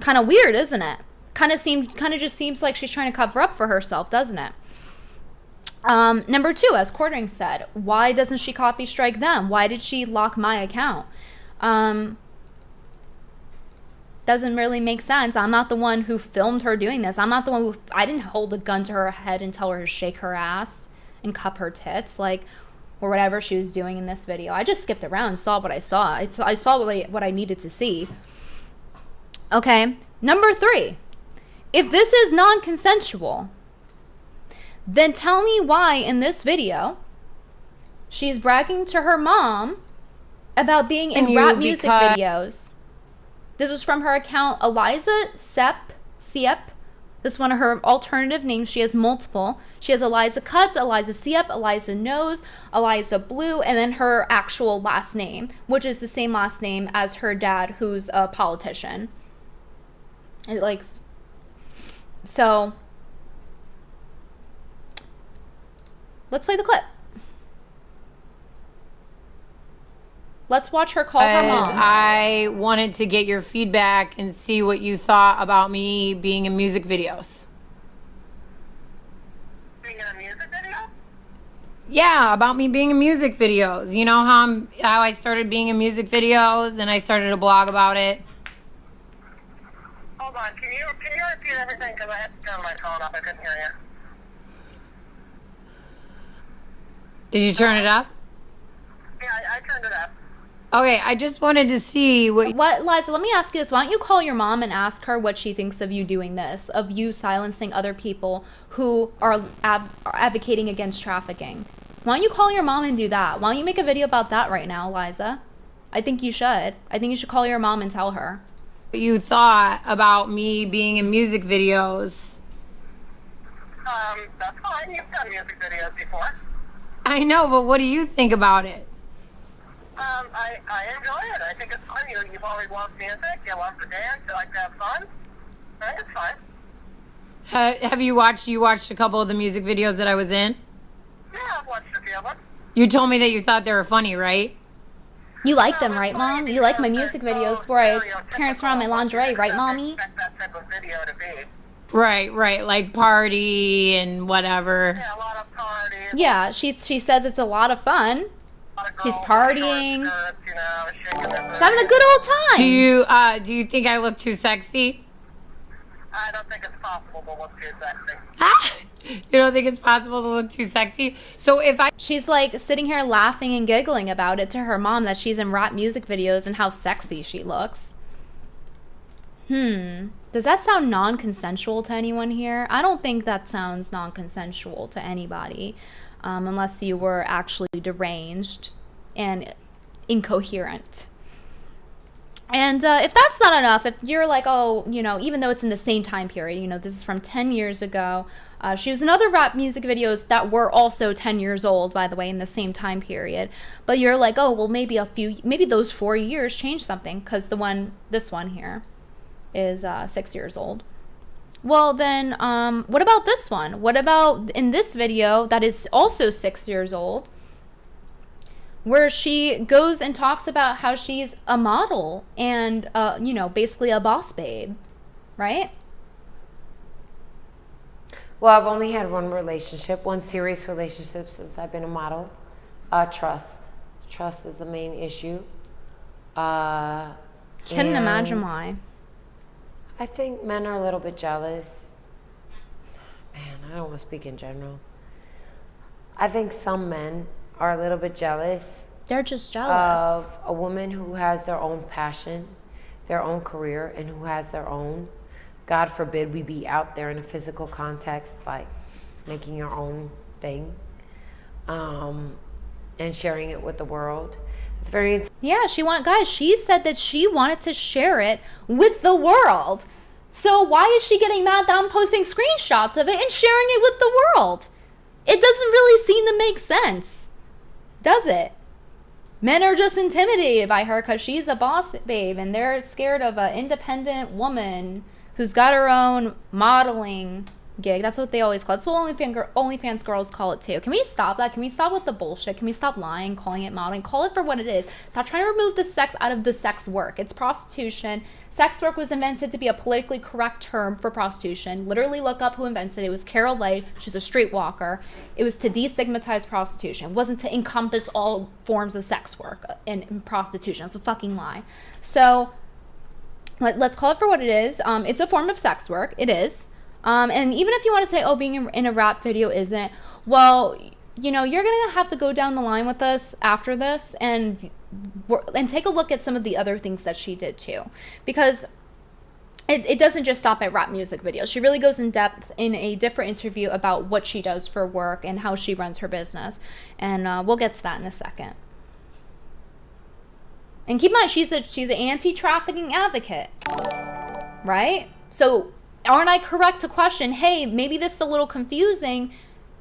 of weird, isn't it? Kind of just seems like she's trying to cover up for herself, doesn't it? Number two, as Quartering said, why doesn't she copy strike them? Why did she lock my account? Doesn't really make sense. I'm not the one who filmed her doing this. I'm not the one I didn't hold a gun to her head and tell her to shake her ass and cup her tits. Like, or whatever she was doing in this video. I just skipped around and saw what I saw. I saw what I needed to see. Okay, number three. If this is non-consensual, then tell me why in this video she's bragging to her mom about being in rap music videos. This was from her account, Eliza Siep. This is one of her alternative names. She has multiple. She has Eliza Cuts, Eliza Siep, Eliza Knows, Eliza Bleu, and then her actual last name, which is the same last name as her dad, who's a politician. So, let's play the clip. Let's watch her call her mom. I wanted to get your feedback and see what you thought about me being in music videos. Being in a music video? Yeah, about me being in music videos. You know how I started being in music videos and I started a blog about it? Hold on, can you repeat everything? Because I had to turn my phone off. I couldn't hear you. Did you turn it up? Yeah, I turned it up. Okay, I just wanted to see what... Liza, let me ask you this. Why don't you call your mom and ask her what she thinks of you doing this, of you silencing other people who are advocating against trafficking? Why don't you call your mom and do that? Why don't you make a video about that right now, Liza? I think you should. I think you should call your mom and tell her. What you thought about me being in music videos. That's fine. You've done music videos before. I know, but what do you think about it? I enjoy it. I think it's fun. You've always loved music. You love to dance. You like to have fun. I think it's fun. Have you watched a couple of the music videos that I was in? Yeah, I've watched a few of them. You told me that you thought they were funny, right? You like them, right, Mom? You like my music videos where I parents around my lingerie, right, Mommy? Expect that type of video to be. Right, like party and whatever. Yeah, a lot of parties. Yeah, she says it's a lot of fun. A lot of She's girls in partying. short skirts, you know, shaking their She's having a good old time. Do you think I look too sexy? I don't think it's possible to look too sexy. You don't think it's possible to look too sexy? So if I She's like sitting here laughing and giggling about it to her mom that she's in rap music videos and how sexy she looks. Does that sound non-consensual to anyone here? I don't think that sounds non-consensual to anybody, unless you were actually deranged and incoherent. And if that's not enough, if you're like, oh, you know, even though it's in the same time period, you know, this is from 10 years ago. She was in other rap music videos that were also 10 years old, by the way, in the same time period. But you're like, oh, well, maybe those 4 years changed something, because this one here is 6 years old. Well, then, what about this one? What about in this video that is also 6 years old, where she goes and talks about how she's a model and, you know, basically a boss babe, right? Well, I've only had one serious relationship since I've been a model. Trust. Trust is the main issue. Couldn't imagine why. I think men are a little bit jealous. Man, I don't want to speak in general. I think some men are a little bit jealous. They're just jealous. Of a woman who has their own passion, their own career, and who has their own. God forbid we be out there in a physical context, like making your own thing, and sharing it with the world. It's very. Yeah, she said that she wanted to share it with the world. So why is she getting mad that I'm posting screenshots of it and sharing it with the world? It doesn't really seem to make sense, does it? Men are just intimidated by her because she's a boss babe and they're scared of an independent woman who's got her own modeling gig. That's what they always call it. That's what OnlyFans girls call it too. Can we stop that? Can we stop with the bullshit? Can we stop lying, calling it modeling? Call it for what it is. Stop trying to remove the sex out of the sex work. It's prostitution. Sex work was invented to be a politically correct term for prostitution. Literally look up who invented it. It was Carol Leigh. She's a streetwalker. It was to destigmatize prostitution. It wasn't to encompass all forms of sex work and prostitution. That's a fucking lie. So let's call it for what it is. It's a form of sex work. It is. And even if you want to say, oh, being in a rap video isn't, well, you know, you're going to have to go down the line with us after this and take a look at some of the other things that she did too. Because it doesn't just stop at rap music videos. She really goes in depth in a different interview about what she does for work and how she runs her business. And we'll get to that in a second. And keep in mind, she's an anti-trafficking advocate, right? So aren't I correct to question, hey, maybe this is a little confusing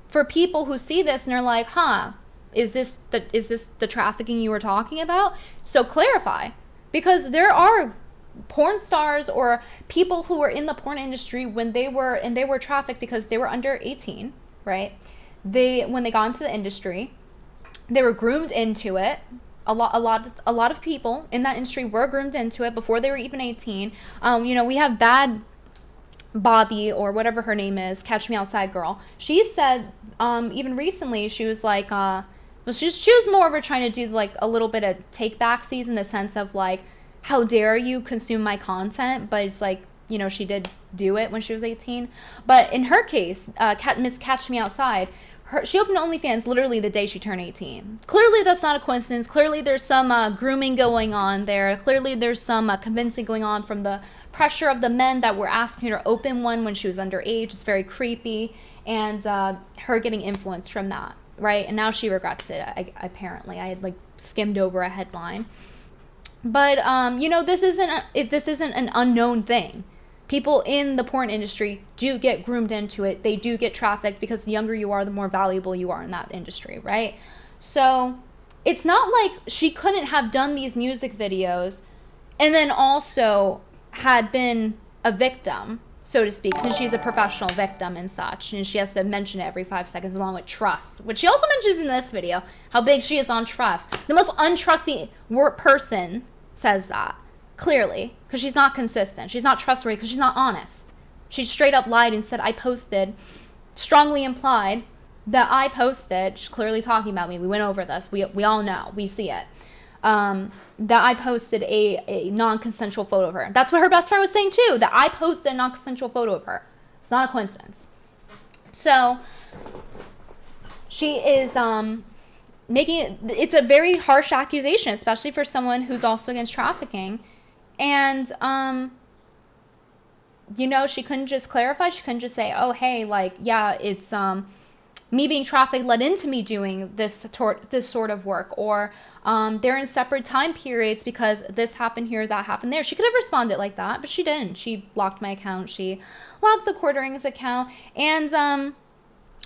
for people who see this and they're like, huh, is this the trafficking you were talking about? So clarify, because there are porn stars or people who were in the porn industry when they were trafficked because they were under 18, right? When they got into the industry, they were groomed into it. A lot of people in that industry were groomed into it before they were even 18. You know, we have Bad Bobby or whatever her name is, Catch Me Outside girl. She said even recently she was like, well, she was more of her trying to do like a little bit of take backsies in the sense of like, how dare you consume my content? But it's like, you know, she did do it when she was 18. But in her case, Miss Catch Me Outside, she opened OnlyFans literally the day she turned 18. Clearly, that's not a coincidence. Clearly, there's some grooming going on there. Clearly, there's some convincing going on from the pressure of the men that were asking her to open one when she was underage. It's very creepy. And her getting influenced from that, right? And now she regrets it, apparently. I had, like, skimmed over a headline. But, you know, this isn't an unknown thing. People in the porn industry do get groomed into it. They do get trafficked because the younger you are, the more valuable you are in that industry, right? So it's not like she couldn't have done these music videos and then also had been a victim so to speak, since she's a professional victim and such, and she has to mention it every 5 seconds along with trust, which she also mentions in this video, how big she is on trust. The most untrusty person says that, clearly, because she's not consistent. She's not trustworthy because she's not honest. She straight up lied and said, I posted, strongly implied that I posted, she's clearly talking about me, we went over this, we all know, we see it, that I posted a non-consensual photo of her. That's what her best friend was saying too, that I posted a non-consensual photo of her. It's not a coincidence. So she is it's a very harsh accusation, especially for someone who's also against trafficking. And you know, she couldn't just clarify, she couldn't just say, oh hey, like, yeah, it's me being trafficked led into me doing this sort of work, or they're in separate time periods because this happened here, that happened there. She could have responded like that, but she didn't. She blocked my account. She locked the Quartering's account. And also,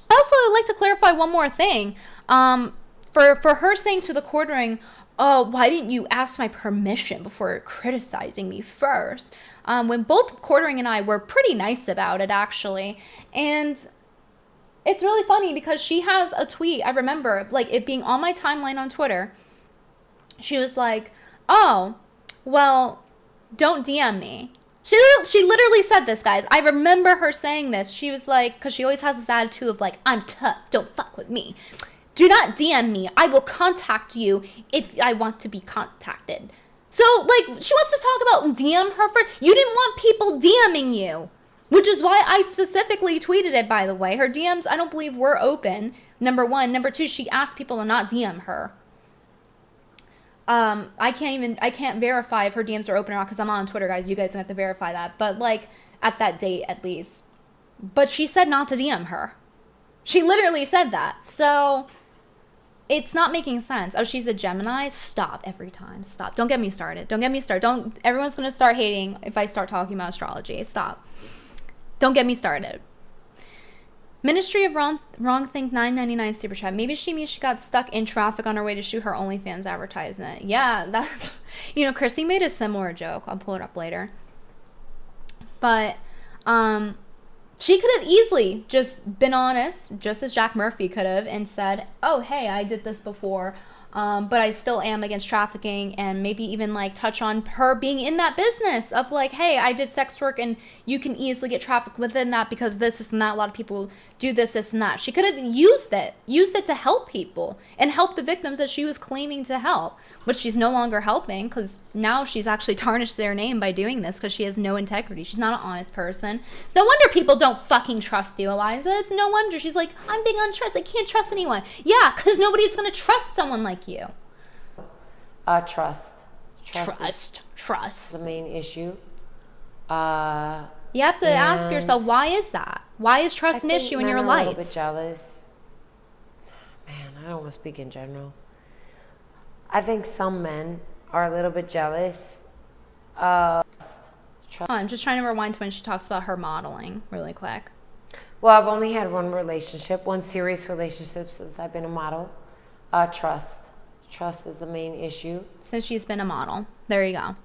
I'd like to clarify one more thing. For her saying to the Quartering, oh, why didn't you ask my permission before criticizing me first? When both Quartering and I were pretty nice about it, actually. And it's really funny because she has a tweet, I remember, like, it being on my timeline on Twitter. She was like, oh, well, don't DM me. She literally said this, guys. I remember her saying this. She was like, because she always has this attitude of like, I'm tough, don't fuck with me. Do not DM me. I will contact you if I want to be contacted. So, like, she wants to talk about DM her for, you didn't want people DMing you. Which is why I specifically tweeted it, by the way. Her DMs, I don't believe, were open, number one. Number two, she asked people to not DM her. I can't verify if her DMs are open or not because I'm not on Twitter, guys. You guys don't have to verify that. But, like, at that date, at least. But she said not to DM her. She literally said that. So, it's not making sense. Oh, she's a Gemini? Stop every time. Stop. Don't get me started. Don't get me started. Everyone's going to start hating if I start talking about astrology. Stop. Don't get me started. Ministry of Wrong Think $9.99 super chat. Maybe she means she got stuck in traffic on her way to shoot her OnlyFans advertisement. Yeah, that, you know, Chrissy made a similar joke. I'll pull it up later. But she could have easily just been honest, just as Jack Murphy could have, and said, oh, hey, I did this before, but I still am against trafficking, and maybe even like touch on her being in that business of like, hey, I did sex work and you can easily get trafficked within that because this and that. A lot of people do this and that. She could have used it to help people and help the victims that she was claiming to help, which she's no longer helping because now she's actually tarnished their name by doing this because she has no integrity. She's not an honest person. It's no wonder people don't fucking trust you, Eliza. It's no wonder. She's like, I'm being untrusted. I can't trust anyone. Yeah, because nobody's going to trust someone like you. Trust. Trust. The main issue. You have to ask yourself, why is that? Why is trust an issue in your life? I'm a little bit jealous. Man, I don't want to speak in general. I think some men are a little bit jealous. I'm just trying to rewind to when she talks about her modeling really quick. Well, I've only had one serious relationship since I've been a model. Trust. Trust is the main issue. Since she's been a model. There you go.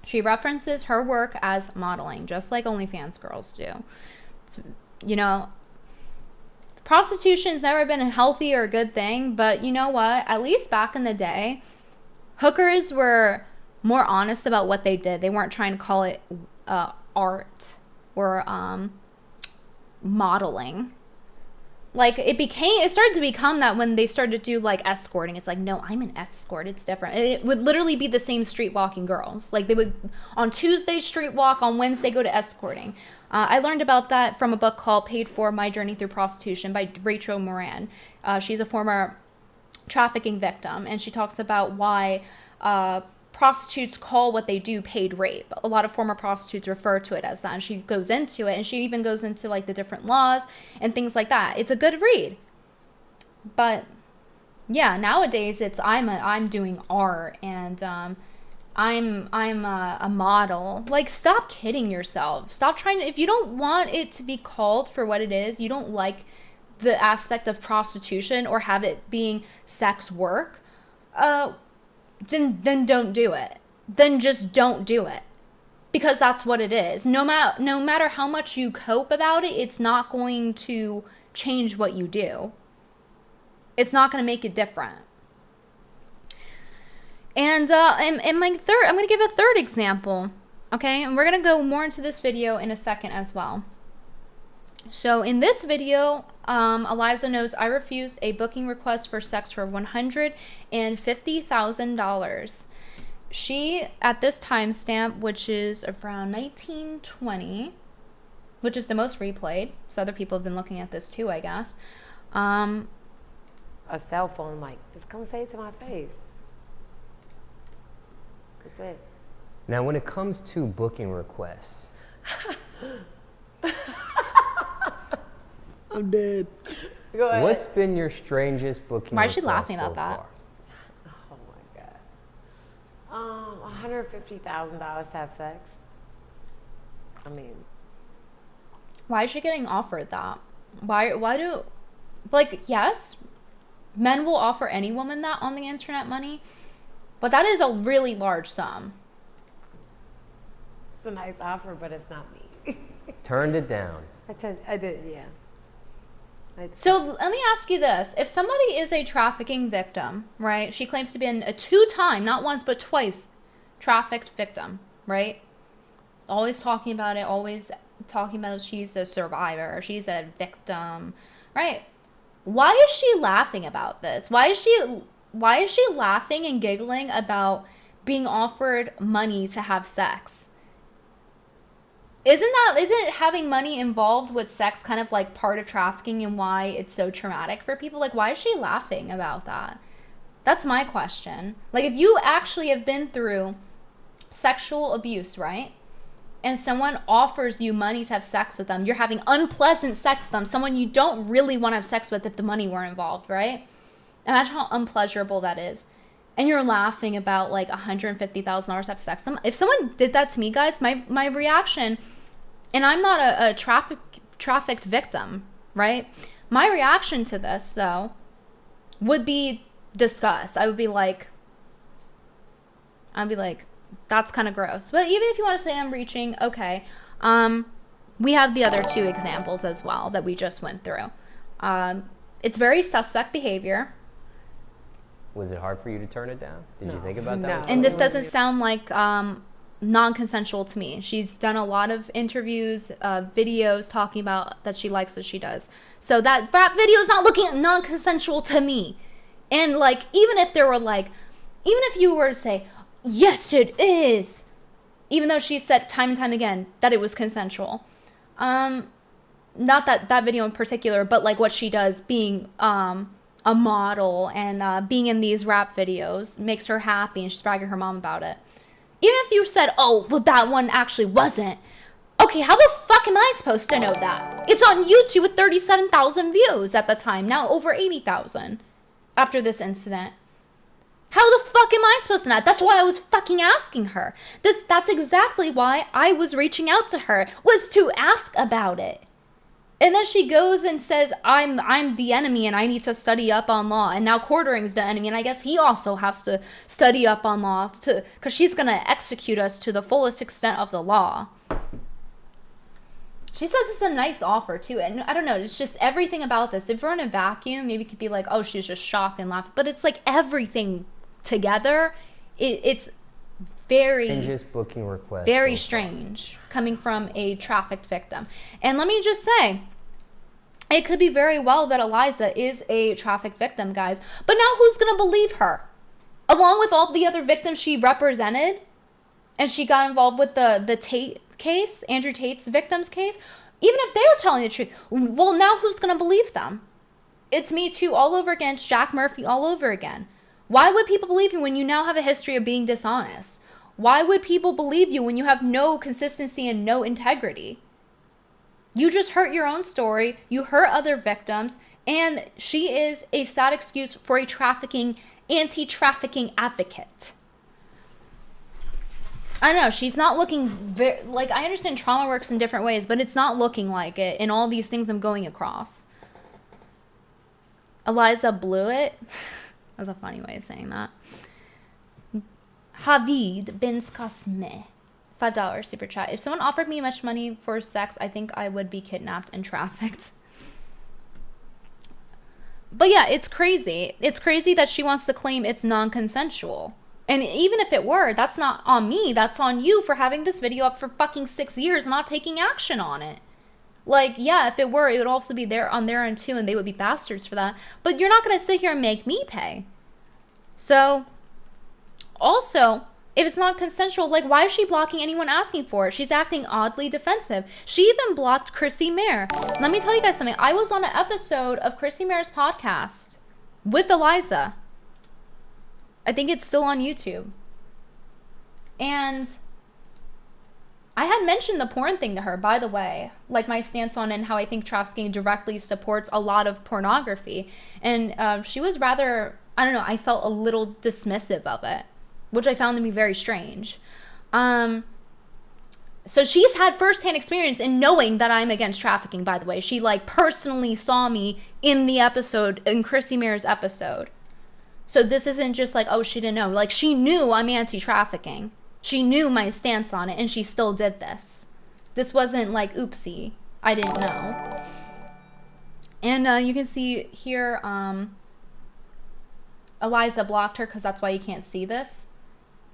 She references her work as modeling, just like OnlyFans girls do. It's, you know, prostitution's never been a healthy or a good thing, but you know what? At least back in the day, hookers were more honest about what they did. They weren't trying to call it art or modeling. Like, it started to become that when they started to do, like, escorting. It's like, no, I'm an escort. It's different. It would literally be the same street walking girls. Like, they would, on Tuesday, street walk. On Wednesday, go to escorting. I learned about that from a book called Paid For: My Journey Through Prostitution by Rachel Moran. She's a former trafficking victim, and she talks about why prostitutes call what they do paid rape. A lot of former prostitutes refer to it as that, and she goes into it, and she even goes into like the different laws and things like that. It's a good read. But yeah, nowadays it's I'm doing art and I'm a model. Like, stop kidding yourself. Stop trying to, if you don't want it to be called for what it is, you don't like the aspect of prostitution or have it being sex work, then don't do it. Then just don't do it. because that's what it is. No matter how much you cope about it, it's not going to change what you do. It's not going to make it different. And my third, I'm going to give a third example, okay? And we're going to go more into this video in a second as well. So in this video, Eliza knows I refused a booking request for sex for $150,000. She, at this timestamp, which is around 1920, which is the most replayed, so other people have been looking at this too, I guess. A cell phone, like, just come say it to my face. That's it. Now, when it comes to booking requests, I'm dead. Go ahead. what's been your strangest booking Why is request she laughing so about that? far? Oh my God. $150,000 to have sex. I mean, Why is she getting offered that? Why do, like, yes, men will offer any woman that on the internet money, but that is a really large sum. it's a nice offer, but it's not me. Turned it down. I did, yeah. So let me ask you this. If somebody is a trafficking victim, right? She claims to be a two-time, not once, but twice, trafficked victim, right? Always talking about it, always talking about she's a survivor, she's a victim, right? Why is she laughing about this? Why is she laughing and giggling about being offered money to have sex? Isn't having money involved with sex kind of like part of trafficking and why it's so traumatic for people? Like, why is she laughing about that? That's my question. Like, if you actually have been through sexual abuse, right? And someone offers you money to have sex with them, you're having unpleasant sex with them, someone you don't really want to have sex with if the money were involved, right? Imagine how unpleasurable that is. And you're laughing about like $150,000 to have sex. If someone did that to me, guys, my reaction, and I'm not a trafficked victim, right? My reaction to this, though, would be disgust. I'd be like, that's kind of gross. But even if you want to say I'm reaching, okay. We have the other two examples as well that we just went through. It's very suspect behavior. Was it hard for you to turn it down? Did you think about that? No. one? And this doesn't sound like non-consensual to me. She's done a lot of interviews, videos talking about that she likes what she does. So that video is not looking non-consensual to me. And like, even if you were to say, yes, it is, even though she said time and time again that it was consensual. Not that video in particular, but like what she does being a model and being in these rap videos makes her happy and she's bragging her mom about it. Even if you said, oh, well, that one actually wasn't. Okay, how the fuck am I supposed to know that? It's on YouTube with 37,000 views at the time, now over 80,000 after this incident. How the fuck am I supposed to know? That's why I was fucking asking her. That's exactly why I was reaching out to her, was to ask about it. And then she goes and says, I'm the enemy and I need to study up on law. And now Quartering's the enemy and I guess he also has to study up on law because she's going to execute us to the fullest extent of the law. She says it's a nice offer too. And I don't know, it's just everything about this. If we're in a vacuum, maybe it could be like, oh, she's just shocked and laughing. But it's like everything together, it's very Strangest booking request. very so far. strange coming from a trafficked victim. And let me just say, it could be very well that Eliza is a trafficked victim, guys. But now who's going to believe her? Along with all the other victims she represented, and she got involved with the Tate case, Andrew Tate's victims case. Even if they were telling the truth, well, now who's going to believe them? It's Me Too all over again. It's Jack Murphy all over again. Why would people believe you when you now have a history of being dishonest? Why would people believe you when you have no consistency and no integrity? You just hurt your own story, you hurt other victims, and she is a sad excuse for a anti-trafficking advocate. I don't know, she's not looking, like, I understand trauma works in different ways, but it's not looking like it in all these things I'm going across. Eliza Bleu it. That's a funny way of saying that. Havid bin Skasme. $5 super chat. If someone offered me much money for sex, I think I would be kidnapped and trafficked. But yeah, it's crazy. It's crazy that she wants to claim it's non-consensual. And even if it were, that's not on me. That's on you for having this video up for fucking 6 years and not taking action on it. Like, yeah, if it were, it would also be there on their end too, and they would be bastards for that. But you're not going to sit here and make me pay. So, also, if it's not consensual, like, why is she blocking anyone asking for it? She's acting oddly defensive. She even blocked Cucy Mayer. Let me tell you guys something. I was on an episode of Cucy Mayer's podcast with Eliza. I think it's still on YouTube. And I had mentioned the porn thing to her, by the way. Like, my stance on it and how I think trafficking directly supports a lot of pornography. And she was rather, I don't know, I felt a little dismissive of it, which I found to be very strange. So she's had firsthand experience in knowing that I'm against trafficking, by the way. She, like, personally saw me in the episode, in Cucy Mayer's episode. So this isn't just like, oh, she didn't know. Like, she knew I'm anti-trafficking. She knew my stance on it, and she still did this. This wasn't like, oopsie, I didn't know. And you can see here, Eliza blocked her because that's why you can't see this.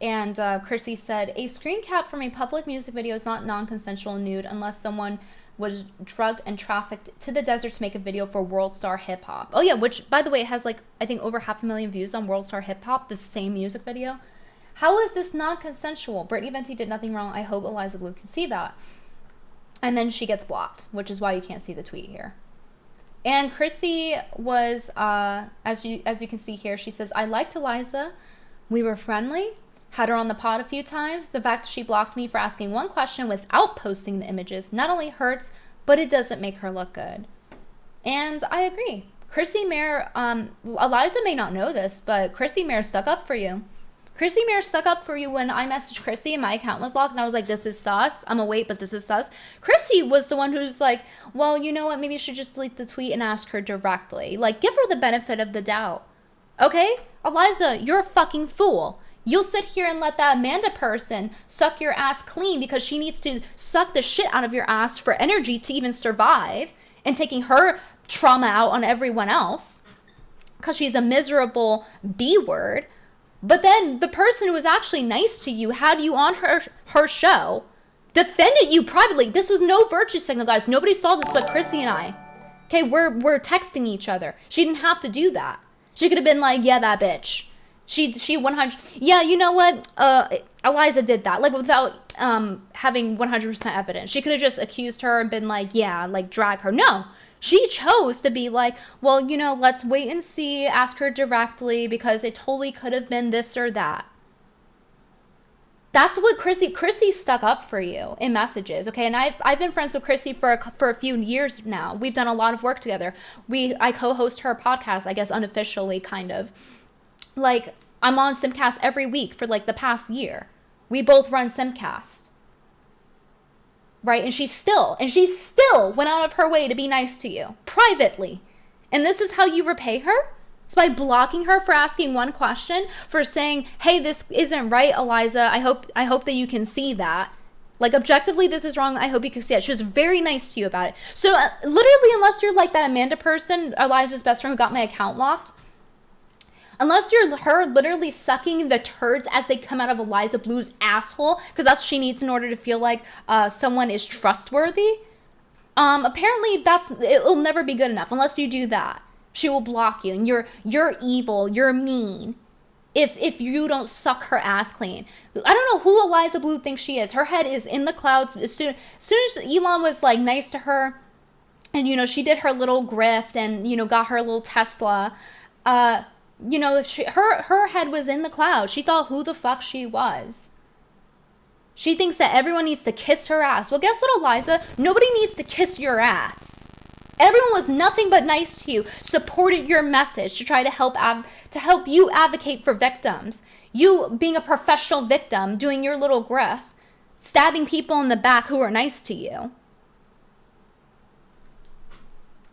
And Cucy said, a screen cap from a public music video is not non-consensual nude unless someone was drugged and trafficked to the desert to make a video for World Star Hip Hop. Oh yeah, which, by the way, has like, I think over 500,000 views on World Star Hip Hop, the same music video. How is this non-consensual? Brittany Venti did nothing wrong. I hope Eliza Bleu can see that. And then she gets blocked, which is why you can't see the tweet here. And Cucy was, as you can see here, she says, I liked Eliza. We were friendly. Had her on the pod a few times. The fact she blocked me for asking one question without posting the images not only hurts, but it doesn't make her look good. And I agree. Cucy Mayer, Eliza may not know this, but Cucy Mayer stuck up for you. Cucy Mayer stuck up for you when I messaged Cucy and my account was locked and I was like, this is sus. I'm gonna wait, but this is sus. Cucy was the one who's like, well, you know what? Maybe you should just delete the tweet and ask her directly. Like, give her the benefit of the doubt. Okay? Eliza, you're a fucking fool. You'll sit here and let that Amanda person suck your ass clean because she needs to suck the shit out of your ass for energy to even survive and taking her trauma out on everyone else because she's a miserable B-word. But then the person who was actually nice to you, had you on her show, defended you privately. This was no virtue signal, guys. Nobody saw this but Cucy and I. Okay, we're texting each other. She didn't have to do that. She could have been like, yeah, that bitch. She 100, yeah, you know what, Eliza did that, like, without, having 100% evidence. She could have just accused her and been like, yeah, like, drag her. No, she chose to be like, well, you know, let's wait and see, ask her directly, because it totally could have been this or that. That's what Cucy stuck up for you in messages, okay? And I've been friends with Cucy for a few years now. We've done a lot of work together. I co-host her podcast, I guess, unofficially, kind of. Like, I'm on Simcast every week for, like, the past year. We both run Simcast. Right? And she still went out of her way to be nice to you. Privately. And this is how you repay her? It's by blocking her for asking one question, for saying, hey, this isn't right, Eliza. I hope that you can see that. Like, objectively, this is wrong. I hope you can see it. She was very nice to you about it. So, literally, unless you're like that Amanda person, Eliza's best friend who got my account locked, unless you're her literally sucking the turds as they come out of Eliza Bleu's asshole, because that's what she needs in order to feel like someone is trustworthy, apparently it'll never be good enough. Unless you do that, she will block you, and you're evil, you're mean, if you don't suck her ass clean. I don't know who Eliza Bleu thinks she is. Her head is in the clouds. As soon as Elon was like nice to her, and, you know, she did her little grift and, you know, got her little Tesla, you know, her head was in the clouds. She thought who the fuck she was. She thinks that everyone needs to kiss her ass. Well, guess what, Eliza? Nobody needs to kiss your ass. Everyone was nothing but nice to you, supported your message to try to help you advocate for victims. You being a professional victim, doing your little grift, stabbing people in the back who are nice to you.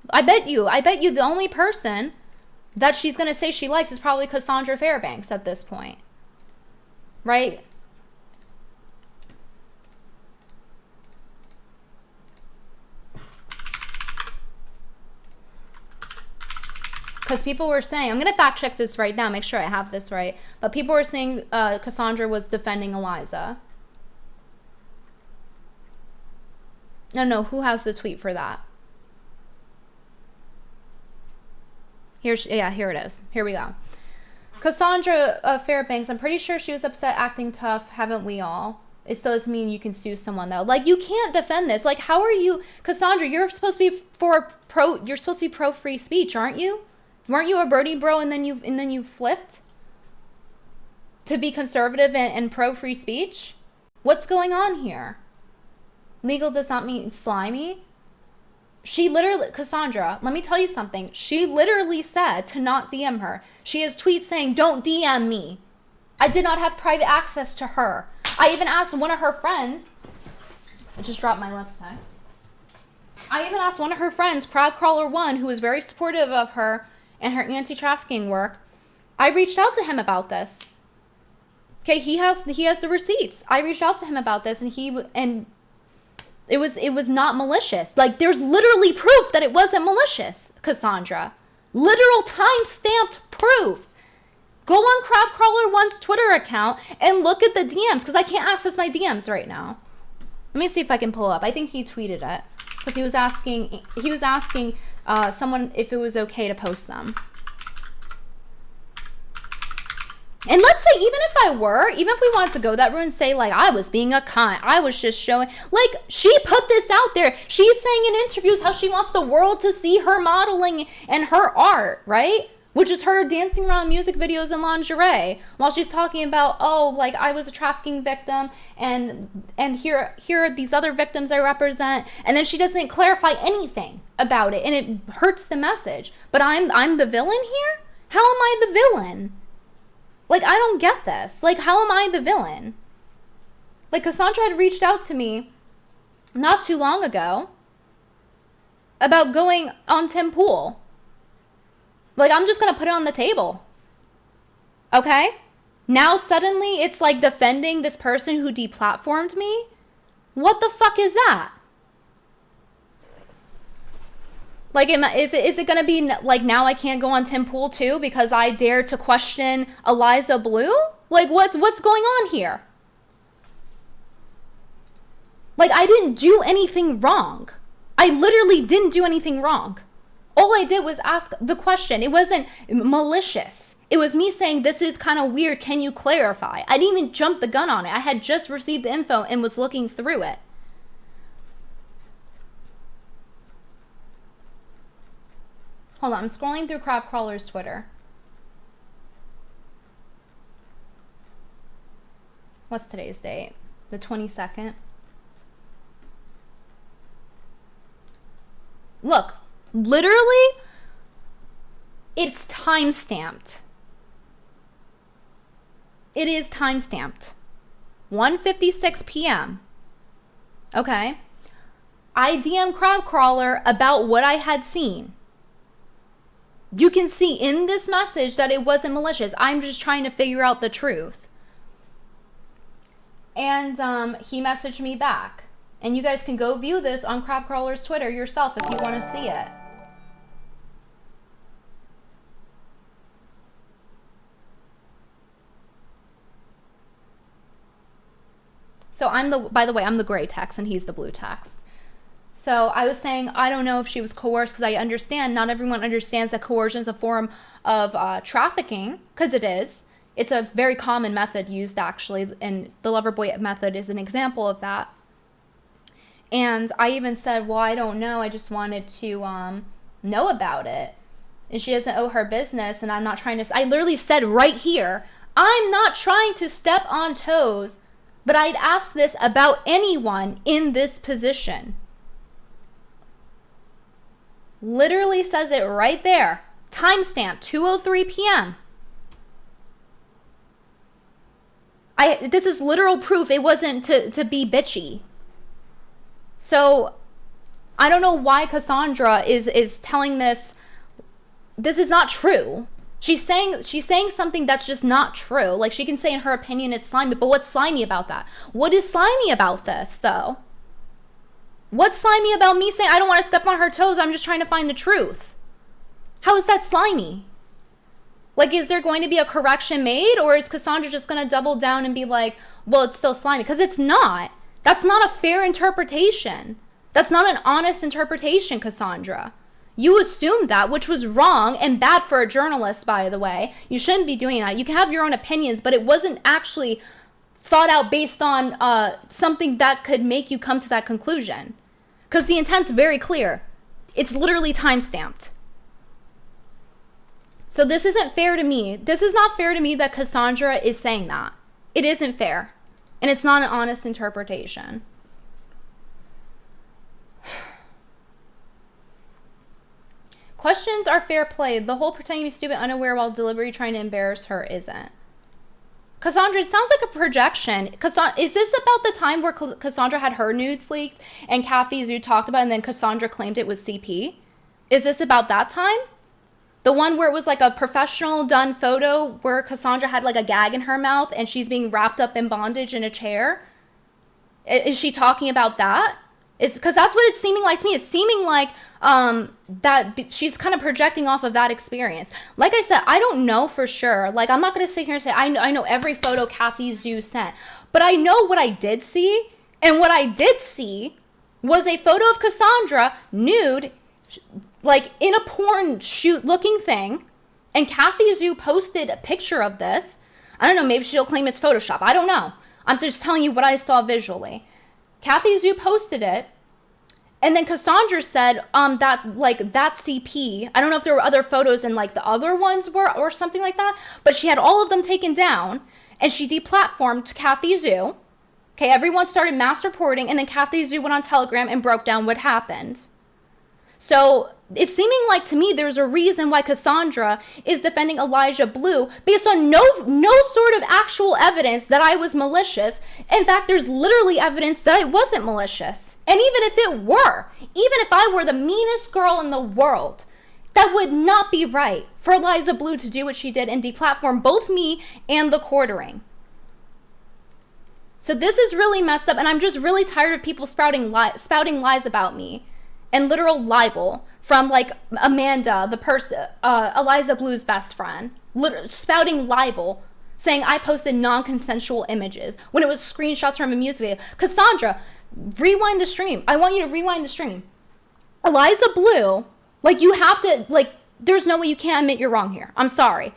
I bet you the only person that she's going to say she likes is probably Cassandra Fairbanks at this point. Right? Because people were saying, I'm going to fact check this right now, make sure I have this right. But people were saying Cassandra was defending Eliza. No, who has the tweet for that? Here it is. Here we go. Cassandra Fairbanks, I'm pretty sure she was upset acting tough, haven't we all? It still doesn't mean you can sue someone though. Like, you can't defend this. Like, how are you, Cassandra, you're supposed to be pro free speech, aren't you? Weren't you a birdie bro and then you flipped to be conservative and pro free speech? What's going on here? Legal does not mean slimy. She literally, Cassandra, let me tell you something. She literally said to not DM her. She has tweets saying, don't DM me. I did not have private access to her. I even asked one of her friends. I just dropped my lipstick. I even asked one of her friends, Crowdcrawler1, who was very supportive of her and her anti-trafficking work. I reached out to him about this. Okay, he has the receipts. I reached out to him about this, and it was not malicious. Like, there's literally proof that it wasn't malicious, Cassandra. Literal time-stamped proof. Go on Crowdcrawler1's Twitter account and look at the DMs, because I can't access my DMs right now. Let me see if I can pull up. I think he tweeted it, because he was asking someone if it was okay to post them. And let's say, even if we wanted to go that route and say, like, I was being a cunt, I was just showing, like, she put this out there. She's saying in interviews how she wants the world to see her modeling and her art, right? Which is her dancing around music videos in lingerie, while she's talking about, oh, like, I was a trafficking victim, and here are these other victims I represent, and then she doesn't clarify anything about it, and it hurts the message. But I'm the villain here? How am I the villain? Like, I don't get this. Like, how am I the villain? Like, Cassandra had reached out to me not too long ago about going on Tim Pool. Like, I'm just going to put it on the table. Okay? Now suddenly it's like defending this person who deplatformed me? What the fuck is that? Like, is it going to be, like, now I can't go on Tim Pool too because I dare to question Eliza Bleu? Like, what's going on here? Like, I didn't do anything wrong. I literally didn't do anything wrong. All I did was ask the question. It wasn't malicious. It was me saying, this is kind of weird. Can you clarify? I didn't even jump the gun on it. I had just received the info and was looking through it. Hold on, I'm scrolling through Crabcrawler's Twitter. What's today's date? The 22nd. Look, literally, it's time-stamped. It is time-stamped. 1:56 p.m. Okay? I DM Crowdcrawler about what I had seen. You can see in this message that it wasn't malicious. I'm just trying to figure out the truth. And he messaged me back. And you guys can go view this on Crabcrawler's Twitter yourself if you want to see it. So by the way, I'm the gray text and he's the blue text. So I was saying, I don't know if she was coerced, because I understand not everyone understands that coercion is a form of trafficking, because it is. It's a very common method used, actually, and the Loverboy method is an example of that. And I even said, well, I don't know. I just wanted to know about it. And she doesn't owe her business, and I'm not trying to... I literally said right here, I'm not trying to step on toes, but I'd ask this about anyone in this position. Literally says it right there. Timestamp, 2:03 p.m. This is literal proof it wasn't to be bitchy. So, I don't know why Cassandra is telling this. This is not true. She's saying something that's just not true. Like, she can say in her opinion it's slimy, but what's slimy about that? What is slimy about this, though? What's slimy about me saying I don't want to step on her toes? I'm just trying to find the truth. How is that slimy? Like, is there going to be a correction made, or is Cassandra just going to double down and be like, well, it's still slimy? Because it's not. That's not a fair interpretation. That's not an honest interpretation, Cassandra. You assumed that, which was wrong and bad for a journalist, by the way. You shouldn't be doing that. You can have your own opinions, but it wasn't actually thought out based on something that could make you come to that conclusion. Because the intent's very clear. It's literally time-stamped. So this isn't fair to me. This is not fair to me that Cassandra is saying that. It isn't fair. And it's not an honest interpretation. Questions are fair play. The whole pretending to be stupid, unaware while deliberately trying to embarrass her isn't. Cassandra, it sounds like a projection. Is this about the time where Cassandra had her nudes leaked and Kathy Zhu talked about it and then Cassandra claimed it was CP? Is this about that time? The one where it was like a professional done photo where Cassandra had like a gag in her mouth and she's being wrapped up in bondage in a chair? Is she talking about that? Because that's what it's seeming like to me. It's seeming like that she's kind of projecting off of that experience. Like I said, I don't know for sure. Like, I'm not going to sit here and say, I know every photo Kathy Zhu sent. But I know what I did see. And what I did see was a photo of Cassandra nude, like in a porn shoot looking thing. And Kathy Zhu posted a picture of this. I don't know, maybe she'll claim it's Photoshop. I don't know. I'm just telling you what I saw visually. Kathy Zhu posted it. And then Cassandra said that CP. I don't know if there were other photos and like the other ones were or something like that. But she had all of them taken down. And she deplatformed Kathy Zhu. Okay, everyone started mass reporting. And then Kathy Zhu went on Telegram and broke down what happened. So it's seeming like to me there's a reason why Cassandra is defending Eliza Bleu based on no sort of actual evidence that I was malicious. In fact, there's literally evidence that I wasn't malicious. And even if it were, even if I were the meanest girl in the world, that would not be right for Eliza Bleu to do what she did and deplatform both me and the quartering. So this is really messed up, and I'm just really tired of people spouting lies about me. And literal libel from like Amanda, the person, Eliza Blue's best friend, spouting libel, saying I posted non-consensual images when it was screenshots from a music video. Cassandra, rewind the stream. I want you to rewind the stream. Eliza Bleu, like you have to, like there's no way you can't admit you're wrong here. I'm sorry.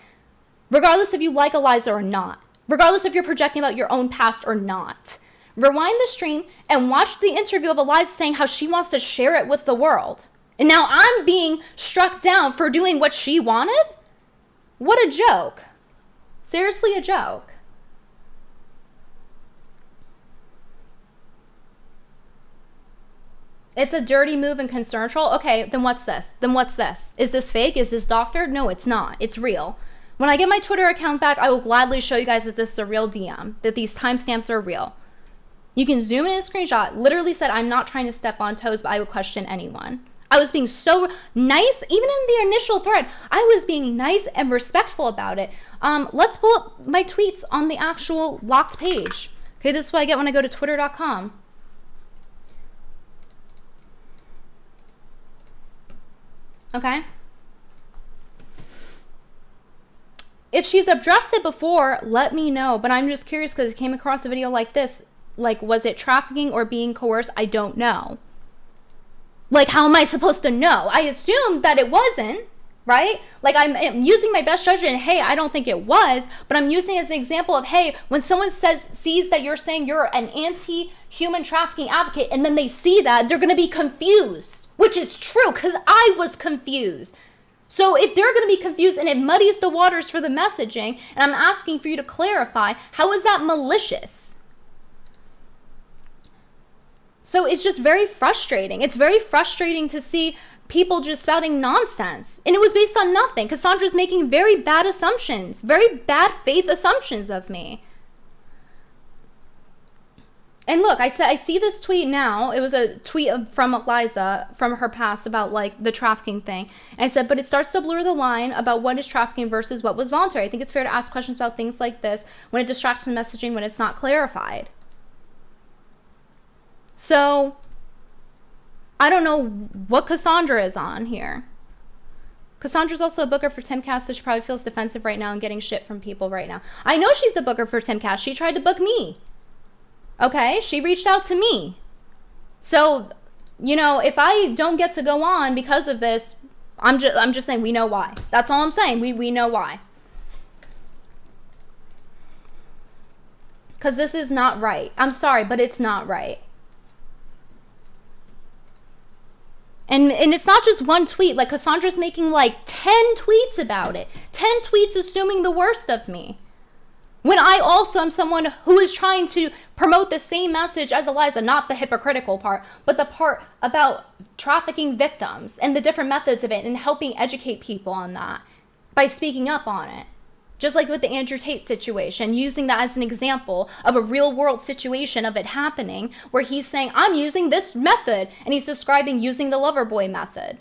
Regardless if you like Eliza or not. Regardless if you're projecting about your own past or not. Rewind the stream and watch the interview of Eliza saying how she wants to share it with the world. And now I'm being struck down for doing what she wanted? What a joke. Seriously, a joke. It's a dirty move and concern troll. Okay, then what's this? Then what's this? Is this fake? Is this doctored? No, it's not. It's real. When I get my Twitter account back, I will gladly show you guys that this is a real DM, that these timestamps are real. You can zoom in a screenshot. Literally said, I'm not trying to step on toes, but I would question anyone. I was being so nice. Even in the initial thread, I was being nice and respectful about it. Let's pull up my tweets on the actual locked page. Okay, this is what I get when I go to twitter.com. Okay. If she's addressed it before, let me know. But I'm just curious because it came across a video like this. Like, was it trafficking or being coerced? I don't know. Like, how am I supposed to know? I assumed that it wasn't, right? Like, I'm using my best judgment. Hey, I don't think it was. But I'm using it as an example of, hey, when someone sees that you're saying you're an anti-human trafficking advocate, and then they see that, they're going to be confused. Which is true, because I was confused. So if they're going to be confused and it muddies the waters for the messaging, and I'm asking for you to clarify, how is that malicious? So it's just very frustrating. It's very frustrating to see people just spouting nonsense. And it was based on nothing. Cassandra's making very bad assumptions, very bad faith assumptions of me. And look, I see this tweet now. It was a tweet from Eliza from her past about like the trafficking thing. And I said, but it starts to blur the line about what is trafficking versus what was voluntary. I think it's fair to ask questions about things like this when it distracts from messaging when it's not clarified. So I don't know what Cassandra is on here. Cassandra's also a booker for Timcast, so she probably feels defensive right now and getting shit from people right now. I know she's the booker for Timcast. She tried to book me. Okay? She reached out to me. So, you know, if I don't get to go on because of this, I'm just saying we know why. That's all I'm saying. We know why. Because this is not right. I'm sorry, but it's not right. And it's not just one tweet. Like, Cassandra's making like 10 tweets about it. 10 tweets assuming the worst of me. When I also am someone who is trying to promote the same message as Eliza, not the hypocritical part, but the part about trafficking victims and the different methods of it and helping educate people on that by speaking up on it. Just like with the Andrew Tate situation, using that as an example of a real world situation of it happening, where he's saying, I'm using this method, and he's describing using the lover boy method.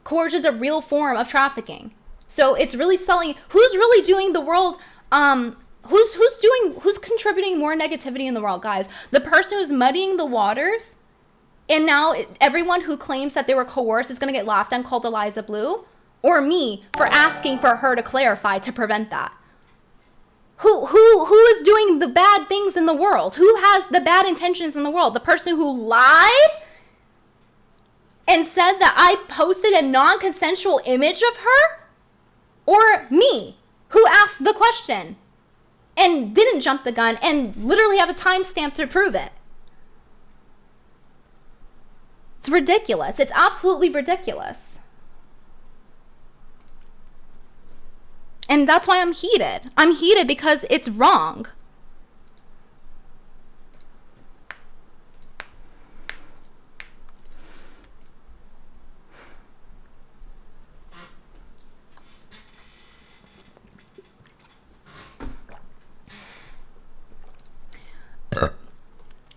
Coercion is a real form of trafficking. So it's really selling, who's really doing the world, who's contributing more negativity in the world, guys? The person who's muddying the waters, and now everyone who claims that they were coerced is going to get laughed at and called Eliza Bleu? Or me for asking for her to clarify to prevent that? Who is doing the bad things in the world? Who has the bad intentions in the world? The person who lied and said that I posted a non-consensual image of her? Or me, who asked the question and didn't jump the gun and literally have a timestamp to prove it? It's ridiculous. It's absolutely ridiculous. And that's why I'm heated. I'm heated because it's wrong.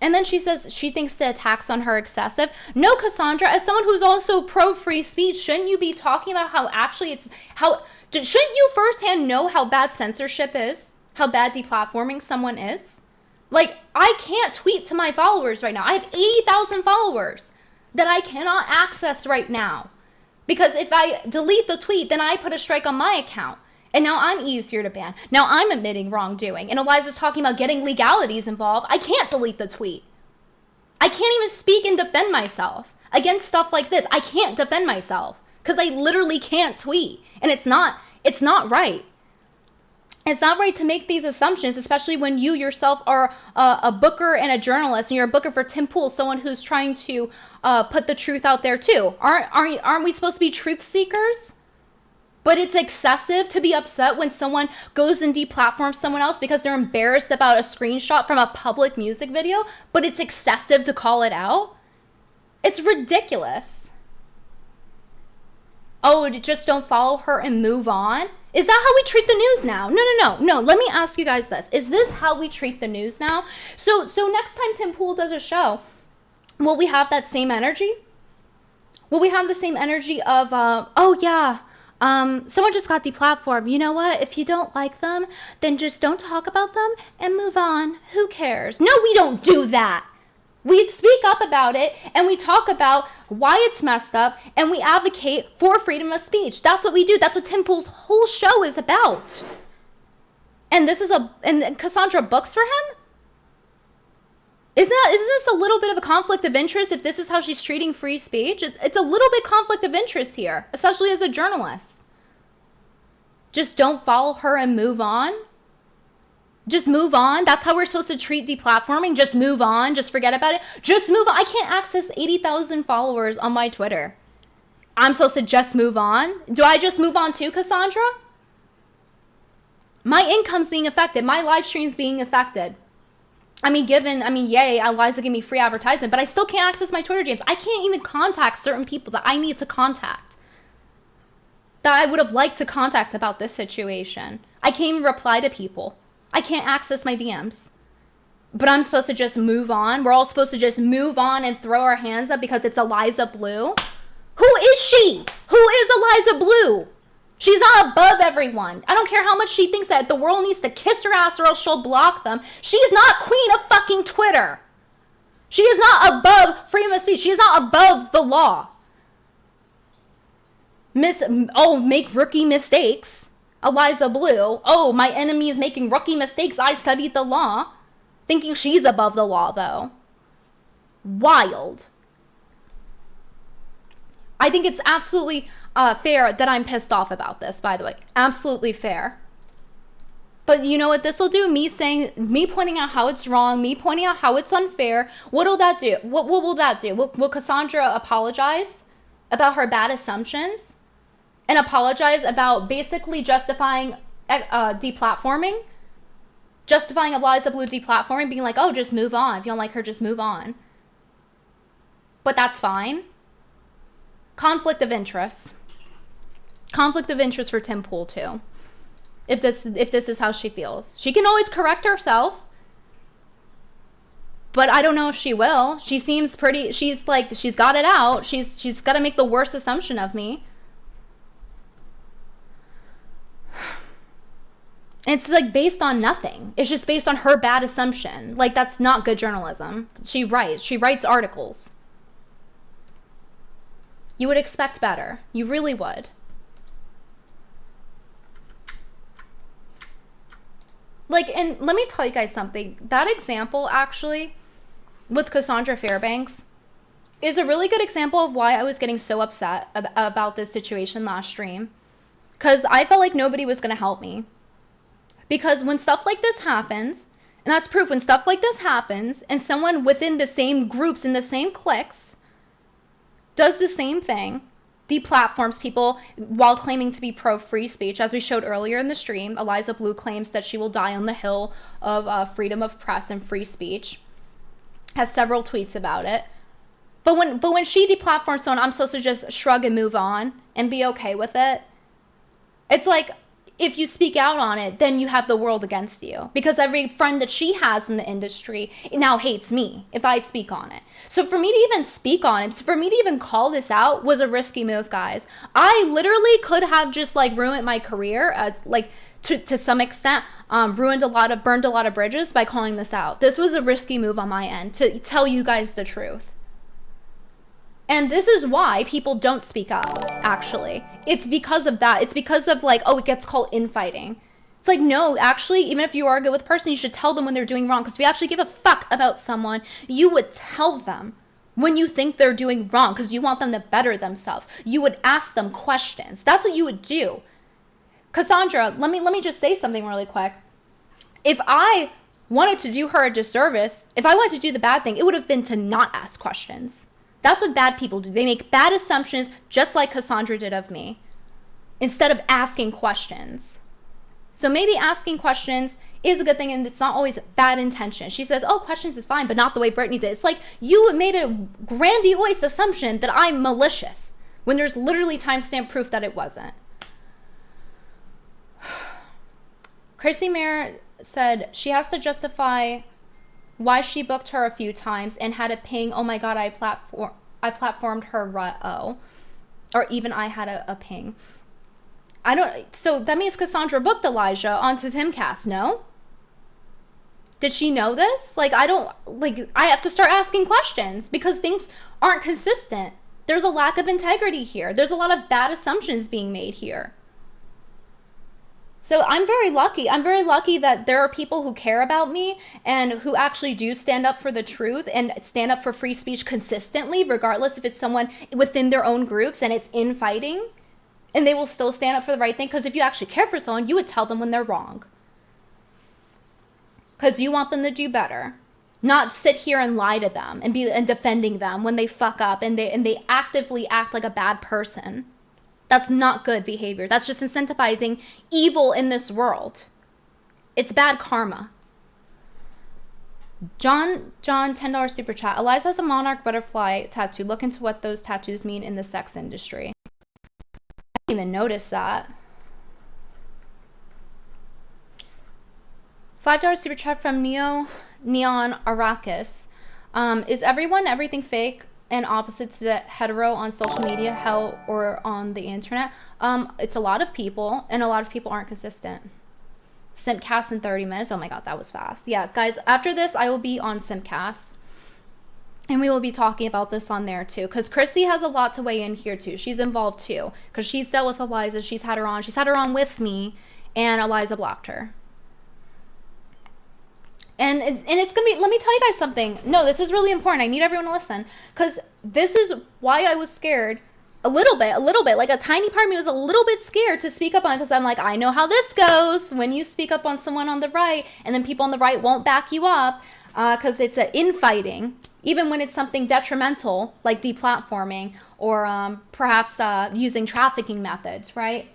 And then she says she thinks the attacks on her excessive. No, Cassandra, as someone who's also pro-free speech, shouldn't you be talking about how actually it's how... Shouldn't you firsthand know how bad censorship is? How bad deplatforming someone is? Like, I can't tweet to my followers right now. I have 80,000 followers that I cannot access right now. Because if I delete the tweet, then I put a strike on my account. And now I'm easier to ban. Now I'm admitting wrongdoing. And Eliza's talking about getting legalities involved. I can't delete the tweet. I can't even speak and defend myself against stuff like this. I can't defend myself because I literally can't tweet. And it's not right. It's not right to make these assumptions, especially when you yourself are a booker and a journalist, and you're a booker for Tim Pool, someone who's trying to put the truth out there too. Aren't we supposed to be truth seekers? But it's excessive to be upset when someone goes and deplatforms someone else because they're embarrassed about a screenshot from a public music video, but it's excessive to call it out. It's ridiculous. Oh, just don't follow her and move on? Is that how we treat the news now? No. Let me ask you guys this. Is this how we treat the news now? So next time Tim Pool does a show, will we have that same energy? Will we have the same energy of, someone just got deplatformed. You know what? If you don't like them, then just don't talk about them and move on. Who cares? No, we don't do that. We speak up about it, and we talk about why it's messed up, and we advocate for freedom of speech. That's what we do. That's what Tim Pool's whole show is about. And and Cassandra books for him? Isn't this a little bit of a conflict of interest if this is how she's treating free speech? It's a little bit conflict of interest here, especially as a journalist. Just don't follow her and move on. Just move on. That's how we're supposed to treat deplatforming. Just move on. Just forget about it. Just move on. I can't access 80,000 followers on my Twitter. I'm supposed to just move on. Do I just move on too, Cassandra? My income's being affected. My live stream's being affected. Yay, Eliza gave me free advertisement, but I still can't access my Twitter DMs. I can't even contact certain people that I need to contact, that I would have liked to contact about this situation. I can't even reply to people. I can't access my DMs. But I'm supposed to just move on? We're all supposed to just move on and throw our hands up because it's Eliza Bleu? Who is she? Who is Eliza Bleu? She's not above everyone. I don't care how much she thinks that the world needs to kiss her ass or else she'll block them. She's not queen of fucking Twitter. She is not above freedom of speech. She is not above the law. make rookie mistakes. Eliza Bleu, oh, my enemy is making rookie mistakes. I studied the law. Thinking she's above the law, though. Wild. I think it's absolutely fair that I'm pissed off about this, by the way. Absolutely fair. But you know what this will do? Me pointing out how it's wrong, me pointing out how it's unfair. What will that do? What will that do? Will Cassandra apologize about her bad assumptions? And apologize about basically justifying deplatforming? Justifying Eliza Bleu deplatforming, being like, oh, just move on. If you don't like her, just move on. But that's fine. Conflict of interest. Conflict of interest for Tim Pool, too. If this is how she feels. She can always correct herself. But I don't know if she will. She seems pretty, she's got it out. She's got to make the worst assumption of me. It's like based on nothing. It's just based on her bad assumption. Like, that's not good journalism. She writes articles. You would expect better. You really would. Like, and let me tell you guys something. That example, actually, with Cassandra Fairbanks, is a really good example of why I was getting so upset about this situation last stream. Because I felt like nobody was going to help me. Because when stuff like this happens, and that's proof, when stuff like this happens, and someone within the same groups, in the same cliques, does the same thing, deplatforms people while claiming to be pro-free speech. As we showed earlier in the stream, Eliza Bleu claims that she will die on the hill of freedom of press and free speech. Has several tweets about it. But when she deplatforms someone, I'm supposed to just shrug and move on and be okay with it. It's like, if you speak out on it, then you have the world against you. Because every friend that she has in the industry now hates me if I speak on it. So for me to even speak on it, for me to even call this out was a risky move, guys. I literally could have just like ruined my career as like to some extent, burned a lot of bridges by calling this out. This was a risky move on my end to tell you guys the truth. And this is why people don't speak up, actually. It's because of that. It's because of like, oh, it gets called infighting. It's like, no, actually, even if you argue with a person, you should tell them when they're doing wrong. Because if you actually give a fuck about someone, you would tell them when you think they're doing wrong because you want them to better themselves. You would ask them questions. That's what you would do. Cassandra, let me just say something really quick. If I wanted to do her a disservice, if I wanted to do the bad thing, it would have been to not ask questions. That's what bad people do. They make bad assumptions just like Cassandra did of me instead of asking questions. So maybe asking questions is a good thing and it's not always bad intention. She says, oh, questions is fine, but not the way Brittany did. It's like you made a grandiose assumption that I'm malicious when there's literally timestamp proof that it wasn't. Chrissy Mayer said she has to justify why she booked her a few times and had a ping, oh my god, I platformed her, or even I had a ping. So that means Cassandra booked Elijah onto Timcast, no? Did she know this? Like, I have to start asking questions because things aren't consistent. There's a lack of integrity here. There's a lot of bad assumptions being made here. So I'm very lucky. I'm very lucky that there are people who care about me and who actually do stand up for the truth and stand up for free speech consistently, regardless if it's someone within their own groups and it's infighting, and they will still stand up for the right thing. Because if you actually care for someone, you would tell them when they're wrong. Because you want them to do better. Not sit here and lie to them and be defending them when they fuck up and they actively act like a bad person. That's not good behavior. That's just incentivizing evil in this world. It's bad karma. John, $10 super chat. Eliza has a monarch butterfly tattoo. Look into what those tattoos mean in the sex industry. I didn't even notice that. $5 super chat from Neon Arrakis. Is everything fake and opposite to the hetero on social media, hell, or on the internet? It's a lot of people, and a lot of people aren't consistent. Simpcast in 30 minutes. Oh my god, that was fast. Yeah, guys, after this, I will be on Simpcast. And we will be talking about this on there too, because Cucy has a lot to weigh in here too. She's involved too, because she's dealt with Eliza. She's had her on with me, and Eliza blocked her. And it's gonna be, let me tell you guys something. No, this is really important. I need everyone to listen, because this is why I was scared a little bit, like a tiny part of me was a little bit scared to speak up on it, because I'm like, I know how this goes when you speak up on someone on the right, and then people on the right won't back you up, because it's an infighting. Even when it's something detrimental, like deplatforming or perhaps using trafficking methods, right?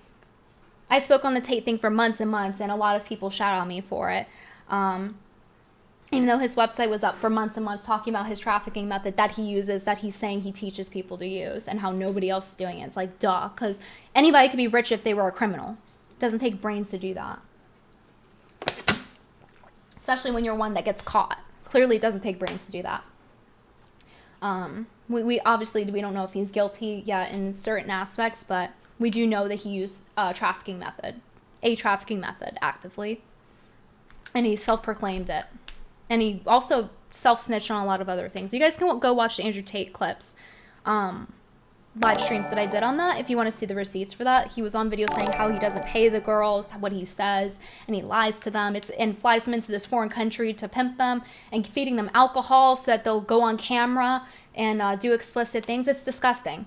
I spoke on the Tate thing for months and months, and a lot of people shout at me for it. Even though his website was up for months and months talking about his trafficking method that he uses, that he's saying he teaches people to use, and how nobody else is doing it. It's like, duh, because anybody could be rich if they were a criminal. It doesn't take brains to do that. Especially when you're one that gets caught. Clearly, it doesn't take brains to do that. We obviously, we don't know if he's guilty yet in certain aspects, but we do know that he used a trafficking method actively, and he self-proclaimed it, and he also self-snitched on a lot of other things. You guys can go watch the Andrew Tate clips, live streams that I did on that if you want to see the receipts for that. He was on video saying how he doesn't pay the girls, what he says, and he lies to them. And flies them into this foreign country to pimp them and feeding them alcohol so that they'll go on camera and do explicit things. It's disgusting.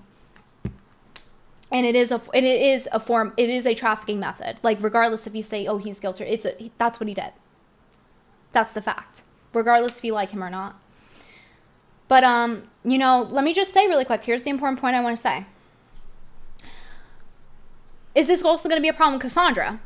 And it is a trafficking method. Like, regardless if you say, oh, he's guilty, that's what he did. That's the fact. Regardless if you like him or not. But, you know, let me just say really quick, here's the important point I want to say. Is this also going to be a problem with Cassandra?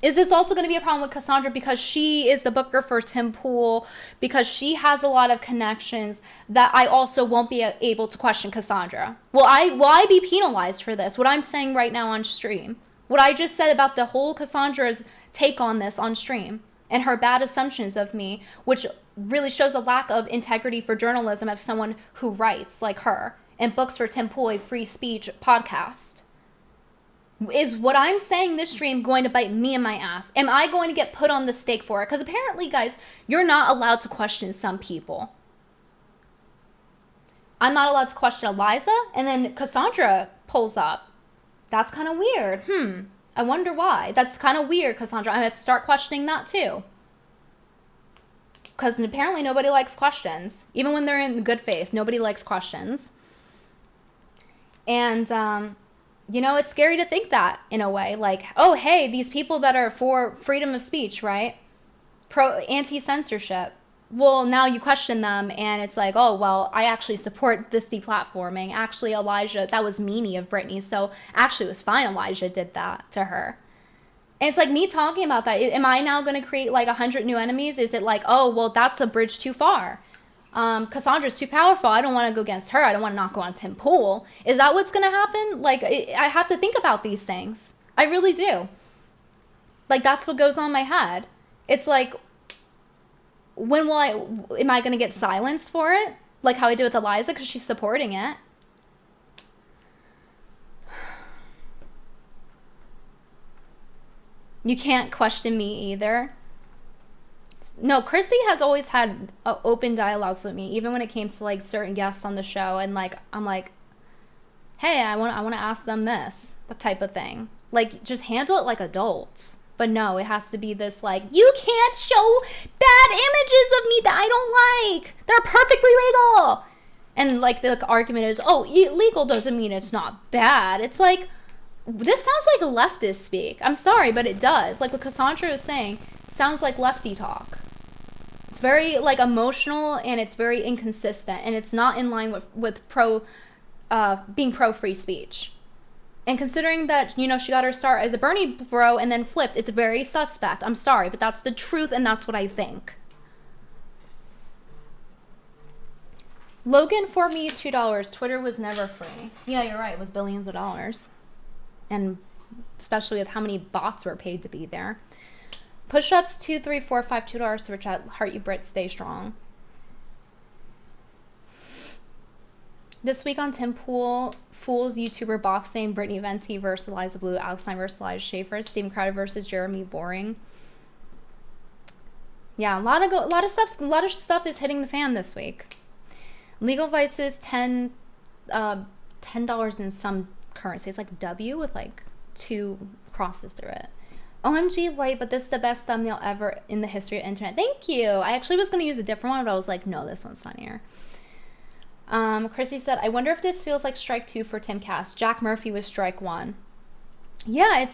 Is this also going to be a problem with Cassandra because she is the booker for Tim Pool, because she has a lot of connections, that I also won't be able to question Cassandra? Will I be penalized for this? What I'm saying right now on stream, what I just said about the whole Cassandra's take on this on stream, and her bad assumptions of me, which really shows a lack of integrity for journalism of someone who writes like her and books for Tim Pool, a free speech podcast. Is what I'm saying this stream going to bite me in my ass? Am I going to get put on the stake for it? Because apparently, guys, you're not allowed to question some people. I'm not allowed to question Eliza, and then Cassandra pulls up. That's kind of weird. I wonder why. That's kind of weird, Cassandra. I'm going to start questioning that too. Because apparently nobody likes questions. Even when they're in good faith, nobody likes questions. And, you know, it's scary to think that in a way. Like, oh, hey, these people that are for freedom of speech, right? Anti-censorship. Well, now you question them and it's like, oh, well, I actually support this deplatforming. Actually, Elijah, that was meanie of Brittany. So actually it was fine Elijah did that to her. And it's like me talking about that. Am I now going to create like 100 new enemies? Is it like, oh, well, that's a bridge too far. Cassandra's too powerful. I don't want to go against her. I don't want to not go on Tim Pool. Is that what's going to happen? Like, I have to think about these things. I really do. Like, that's what goes on in my head. It's like, am I going to get silenced for it? Like how I did with Eliza because she's supporting it. You can't question me either. No, Cucy has always had open dialogues with me, even when it came to like certain guests on the show, and like I'm like, hey, I want to ask them this, that type of thing. Like, just handle it like adults. But no, it has to be this like, you can't show bad images of me that I don't like. They're perfectly legal. And like the argument is, oh, illegal doesn't mean it's not bad. It's like, this sounds like leftist speak. I'm sorry, but it does. Like what Cassandra is saying sounds like lefty talk. It's very like emotional and it's very inconsistent and it's not in line with being pro free speech. And considering that, you know, she got her start as a Bernie bro and then flipped, it's very suspect. I'm sorry, but that's the truth and that's what I think. Logan, for me, $2. Twitter was never free. Yeah, you're right. It was billions of dollars. And especially with how many bots were paid to be there. Push-ups, 2, 3, 4, 5, $2 super chat. Heart you, Brit. Stay strong. This week on Tim Pool, Fools YouTuber boxing, Brittany Venti versus Eliza Bleu, Alex Stein versus Elijah Schaefer, Steven Crowder versus Jeremy Boring. Yeah, a lot of stuff is hitting the fan this week. Legal Vices, $10 in some currency. It's like W with like 2 crosses through it. OMG light, but this is the best thumbnail ever in the history of internet. Thank you. I actually was going to use a different one, but I was like, no, this one's funnier. Chrissy said, I wonder if this feels like strike 2 for Tim Cass. Jack Murphy was strike 1. Yeah,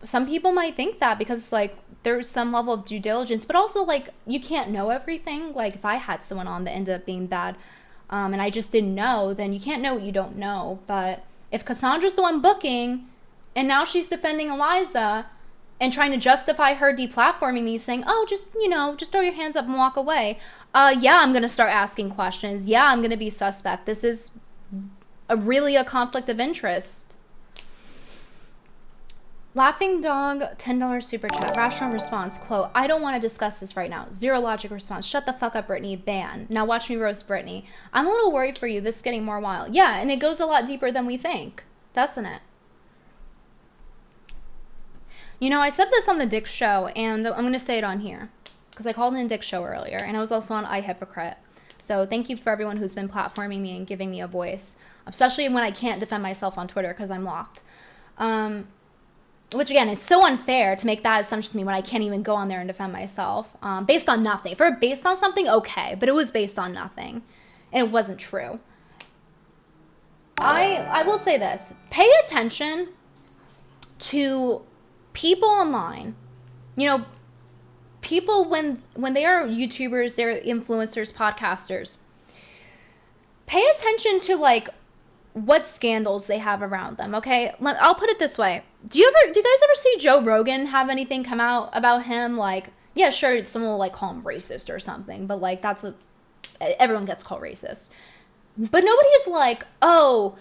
some people might think that because it's like there's some level of due diligence, but also like you can't know everything. Like if I had someone on that ended up being bad, and I just didn't know, then you can't know what you don't know. But if Cassandra's the one booking, and now she's defending Eliza and trying to justify her deplatforming me, saying, oh, just throw your hands up and walk away. Yeah, I'm going to start asking questions. Yeah, I'm going to be suspect. This is really a conflict of interest. Laughing Dog, $10 super chat. Rational response, quote, I don't want to discuss this right now. Zero logic response. Shut the fuck up, Brittany. Ban. Now watch me roast Brittany. I'm a little worried for you. This is getting more wild. Yeah, and it goes a lot deeper than we think. Doesn't it? I said this on the Dick Show, and I'm going to say it on here. Because I called in Dick Show earlier, and I was also on iHypocrite. So thank you for everyone who's been platforming me and giving me a voice. Especially when I can't defend myself on Twitter because I'm locked. Which, again, is so unfair to make that assumption to me when I can't even go on there and defend myself. Based on nothing. If it were based on something, okay. But it was based on nothing. And it wasn't true. I will say this. Pay attention to people online. People when they are YouTubers, they're influencers, podcasters. Pay attention to, like, what scandals they have around them, okay? I'll put it this way. Do you guys ever see Joe Rogan have anything come out about him? Like, yeah, sure, someone will, like, call him racist or something, but, like, everyone gets called racist. But nobody's like, oh,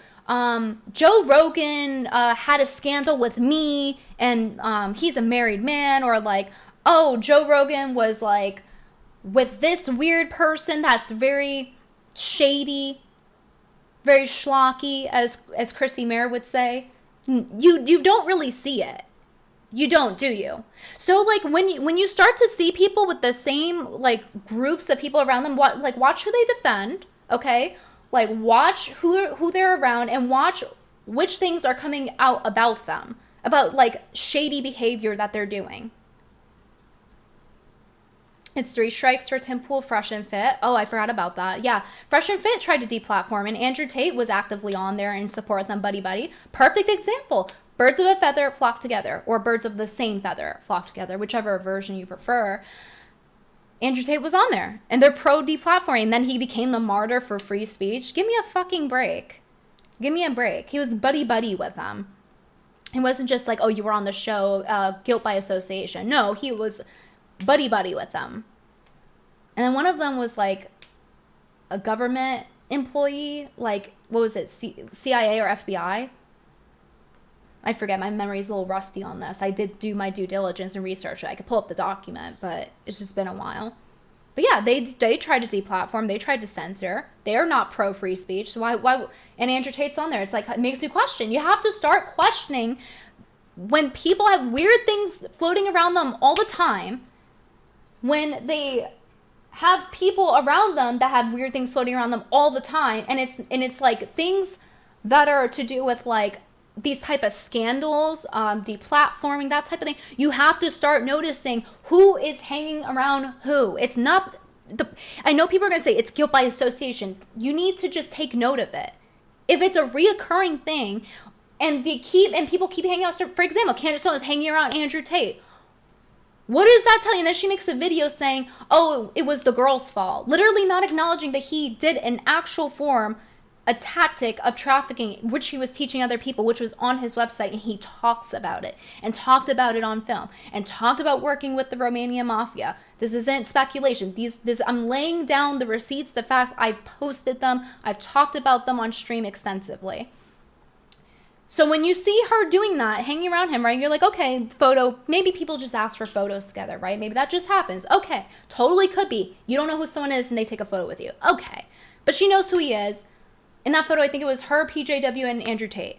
Joe Rogan had a scandal with me, and he's a married man, or, like, oh, Joe Rogan was, like, with this weird person that's very shady, very schlocky, as Chrissy Mayer would say. You don't really see it. You don't, do you? So, like, when you start to see people with the same, like, groups of people around them, watch who they defend, okay? Like, watch who they're around, and watch which things are coming out about them, about, like, shady behavior that they're doing. It's 3 strikes for Tim Pool, Fresh and Fit. Oh, I forgot about that. Yeah, Fresh and Fit tried to deplatform, and Andrew Tate was actively on there and support them buddy-buddy. Perfect example. Birds of a feather flock together, or birds of the same feather flock together, whichever version you prefer. Andrew Tate was on there, and they're pro-deplatforming, and then he became the martyr for free speech. Give me a fucking break. Give me a break. He was buddy-buddy with them. It wasn't just like, oh, you were on the show, guilt by association. No, he was buddy-buddy with them. And then one of them was, like, a government employee, like, what was it, CIA or FBI? I forget, my memory's a little rusty on this. I did do my due diligence and research. I could pull up the document, but it's just been a while. But yeah, they tried to deplatform, they tried to censor. They are not pro-free speech, so why, and Andrew Tate's on there. It's like, it makes you question. You have to start questioning when people have weird things floating around them all the time, when they have people around them that have weird things floating around them all the time, and it's like things that are to do with, like, these type of scandals, deplatforming, that type of thing. You have to start noticing who is hanging around who. It's not I know people are going to say it's guilt by association. You need to just take note of it. If it's a reoccurring thing, and people keep hanging out, so for example, Candace Owens hanging around Andrew Tate. What does that tell you? And then she makes a video saying, oh, it was the girl's fault. Literally not acknowledging that he did an actual form, a tactic of trafficking, which he was teaching other people, which was on his website, and he talks about it, and talked about it on film, and talked about working with the Romanian mafia. This isn't speculation. I'm laying down the receipts, the facts. I've posted them. I've talked about them on stream extensively. So when you see her doing that, hanging around him, right, you're like, okay, photo, maybe people just ask for photos together, right? Maybe that just happens. Okay, totally could be. You don't know who someone is and they take a photo with you. Okay, but she knows who he is. In that photo, I think it was her, PJW, and Andrew Tate.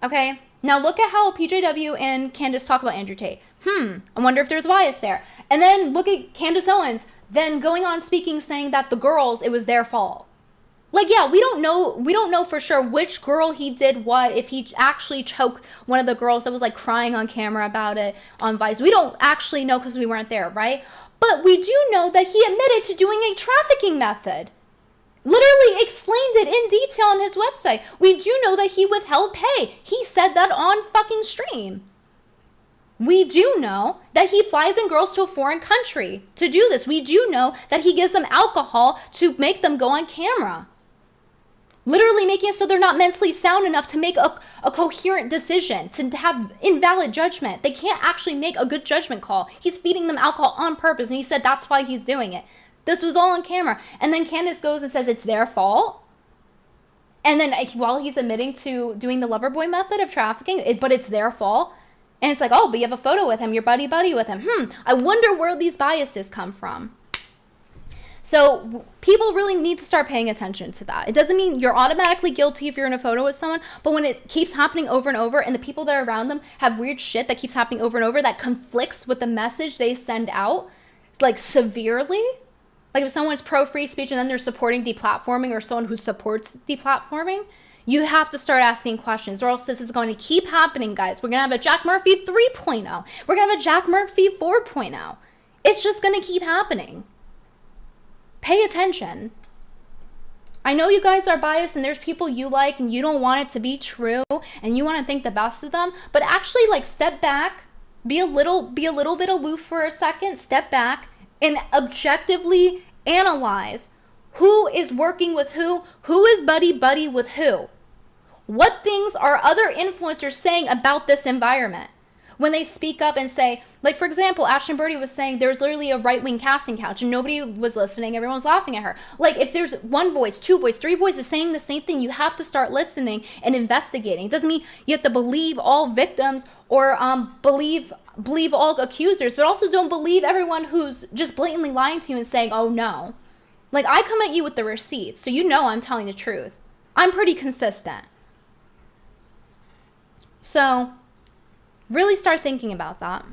Okay, now look at how PJW and Candace talk about Andrew Tate. I wonder if there's bias there. And then look at Candace Owens then going on speaking saying that the girls, it was their fault. Like, yeah, we don't know for sure which girl he did what, if he actually choked one of the girls that was like crying on camera about it on Vice. We don't actually know because we weren't there, right? But we do know that he admitted to doing a trafficking method. Literally explained it in detail on his website. We do know that he withheld pay. He said that on fucking stream. We do know that he flies in girls to a foreign country to do this. We do know that he gives them alcohol to make them go on camera. Literally making it so they're not mentally sound enough to make a coherent decision, to have invalid judgment. They can't actually make a good judgment call. He's feeding them alcohol on purpose, and he said that's why he's doing it. This was all on camera. And then Candace goes and says it's their fault. And then while he's admitting to doing the lover boy method of trafficking, but it's their fault. And it's like, oh, but you have a photo with him. You're buddy-buddy with him. I wonder where these biases come from. So people really need to start paying attention to that. It doesn't mean you're automatically guilty if you're in a photo with someone, but when it keeps happening over and over and the people that are around them have weird shit that keeps happening over and over that conflicts with the message they send out, like severely, like if someone's pro free speech and then they're supporting deplatforming, or someone who supports deplatforming, you have to start asking questions, or else this is going to keep happening, guys. We're going to have a Jack Murphy 3.0. We're going to have a Jack Murphy 4.0. It's just going to keep happening. Pay attention. I know you guys are biased and there's people you like and you don't want it to be true and you want to think the best of them, but actually like step back, be a little bit aloof for a second, step back and objectively analyze who is working with who is buddy with who. What things are other influencers saying about this environment? When they speak up and say, like, for example, Ashton Birdie was saying there's literally a right-wing casting couch and nobody was listening. Everyone was laughing at her. Like, if there's one voice, two voice, three voices saying the same thing, you have to start listening and investigating. It doesn't mean you have to believe all victims or believe all accusers, but also don't believe everyone who's just blatantly lying to you and saying, oh, no. Like, I come at you with the receipts, so you know I'm telling the truth. I'm pretty consistent. So really start thinking about that.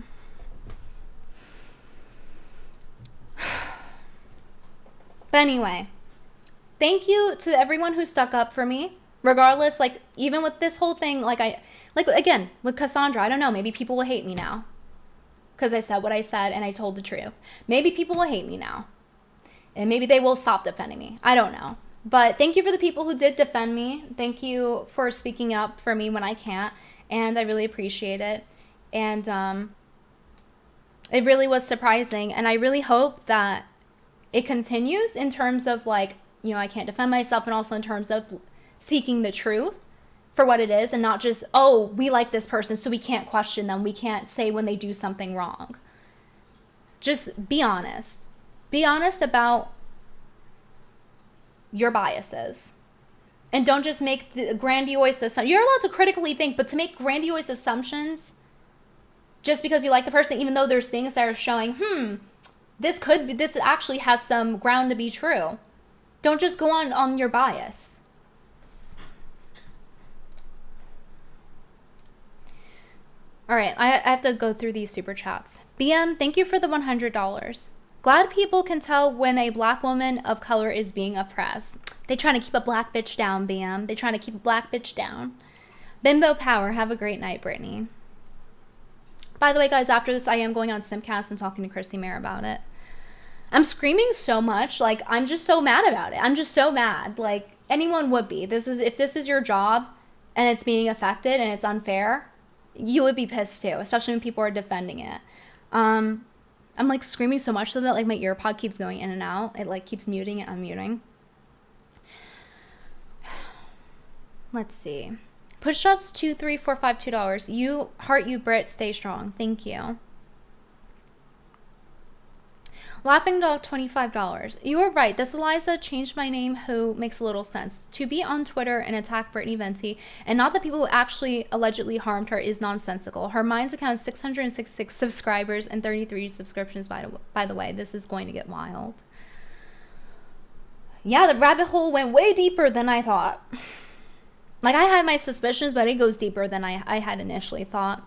But anyway, thank you to everyone who stuck up for me. Regardless, like, even with this whole thing, again, with Cassandra, I don't know, maybe people will hate me now. Because I said what I said and I told the truth. Maybe people will hate me now. And maybe they will stop defending me. I don't know. But thank you for the people who did defend me. Thank you for speaking up for me when I can't. And I really appreciate it. And it really was surprising. And I really hope that it continues in terms of, like, you know, I can't defend myself, and also in terms of seeking the truth for what it is and not just, oh, we like this person, so we can't question them. We can't say when they do something wrong. Just be honest. Be honest about your biases. And don't just make the grandiose assumptions. You're allowed to critically think, but to make grandiose assumptions just because you like the person, even though there's things that are showing, this actually has some ground to be true. Don't just go on your bias. All right, I have to go through these super chats. BM, thank you for the $100. Glad people can tell when a black woman of color is being oppressed. They trying to keep a black bitch down, BM. They trying to keep a black bitch down. Bimbo Power, have a great night, Brittany. By the way, guys, after this, I am going on Simcast and talking to Chrissy Mayer about it. I'm screaming so much. Like, I'm just so mad about it. I'm just so mad. Like, anyone would be. If this is your job and it's being affected and it's unfair, you would be pissed too, especially when people are defending it. I'm like screaming so much so that like my ear pod keeps going in and out. It like keeps muting and unmuting. Let's see. Push-ups, $23452. You heart you Brit, stay strong. Thank you. Laughing Dog, $25. You were right. This Eliza changed my name who makes a little sense. To be on Twitter and attack Brittany Venti and not the people who actually allegedly harmed her is nonsensical. Her Minds account has 666 subscribers and 33 subscriptions, by the way. This is going to get wild. Yeah, the rabbit hole went way deeper than I thought. Like, I had my suspicions, but it goes deeper than I had initially thought.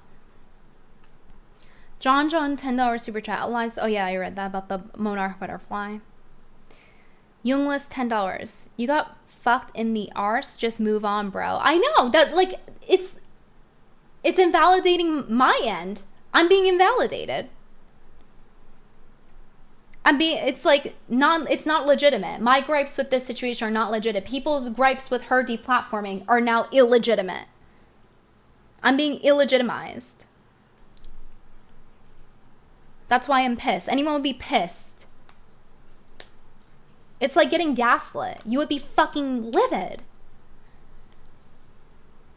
John, $10 super chat. Eliza, oh yeah, I read that about the monarch butterfly. Youngless, $10. You got fucked in the arse. Just move on, bro. I know that, like, it's invalidating my end. I'm being invalidated. It's like it's not legitimate. My gripes with this situation are not legitimate. People's gripes with her deplatforming are now illegitimate. I'm being illegitimized. That's why I'm pissed. Anyone would be pissed. It's like getting gaslit. You would be fucking livid.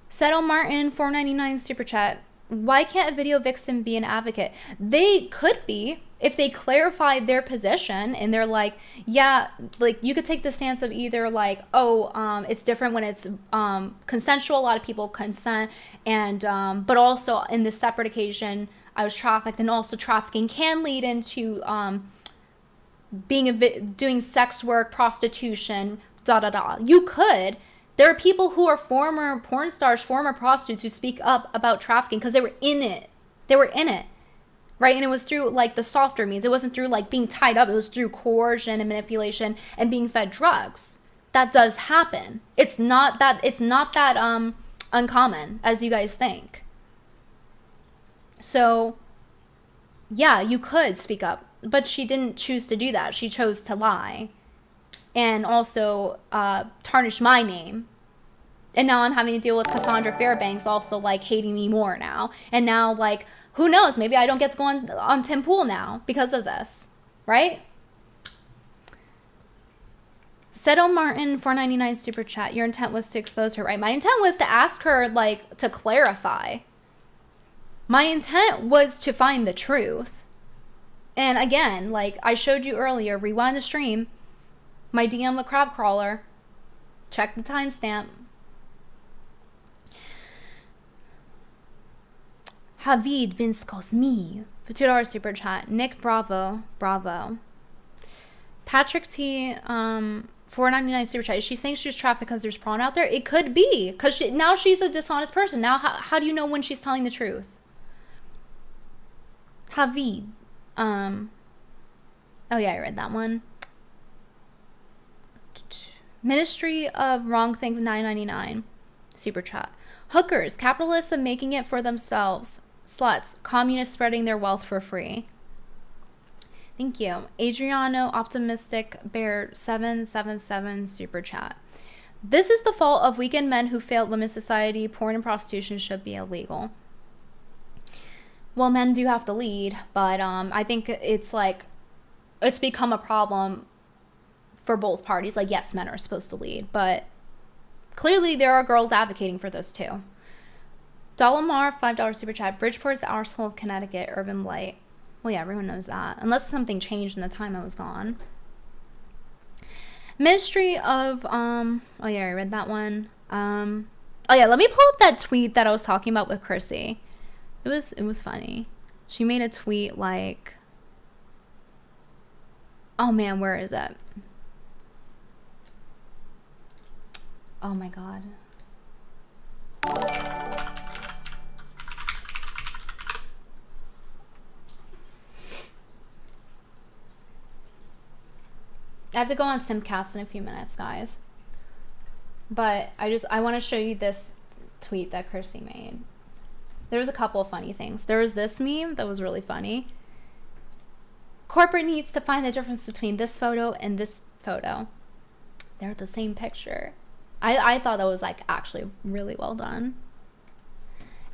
Settle Martin, $4.99 super chat. Why can't a video vixen be an advocate? They could be if they clarified their position and they're like, yeah, like you could take the stance of either like, oh, it's different when it's consensual. A lot of people consent, and but also in this separate occasion, I was trafficked, and also trafficking can lead into doing sex work, prostitution, You could. There are people who are former porn stars, former prostitutes who speak up about trafficking because they were in it. They were in it, right? And it was through like the softer means. It wasn't through like being tied up. It was through coercion and manipulation and being fed drugs. That does happen. It's not that uncommon as you guys think. So, yeah, you could speak up, but she didn't choose to do that. She chose to lie and also tarnish my name. And now I'm having to deal with Cassandra Fairbanks also like hating me more now. And now like, who knows, maybe I don't get to go on Tim Pool now because of this, right? Settle Martin, $4.99 super chat. Your intent was to expose her, right? My intent was to ask her like to clarify. My intent was to find the truth. And again, like I showed you earlier, rewind the stream, my DM the crab crawler, check the timestamp. Havid bin Skosmi for $2 super chat. Nick Bravo. Patrick T, $4.99 super chat. Is she saying she's trafficked because there's porn out there? It could be, because now she's a dishonest person. Now how do you know when she's telling the truth? Havid. Oh yeah, I read that one. Ministry of Wrong Thing, $9.99 super chat. Hookers, capitalists are making it for themselves. Sluts, communists spreading their wealth for free. Thank you. Adriano Optimistic Bear 777 super chat. This is the fault of weekend men who failed women's society. Porn and prostitution should be illegal. Well, men do have to lead, but I think it's become a problem for both parties. Like, yes, men are supposed to lead, but clearly there are girls advocating for this too. Dollamar, $5 super chat. Bridgeport's the arsehole of Connecticut, urban blight. Well, yeah, everyone knows that. Unless something changed in the time I was gone. Ministry of, oh yeah, I read that one. Oh yeah, let me pull up that tweet that I was talking about with Cucy. It was funny. She made a tweet like, oh man, where is it? Oh my God. I have to go on Simcast in a few minutes, guys. But I want to show you this tweet that Cucy made. There was a couple of funny things. There was this meme that was really funny. Corporate needs to find the difference between this photo and this photo. They're the same picture. I thought that was like actually really well done.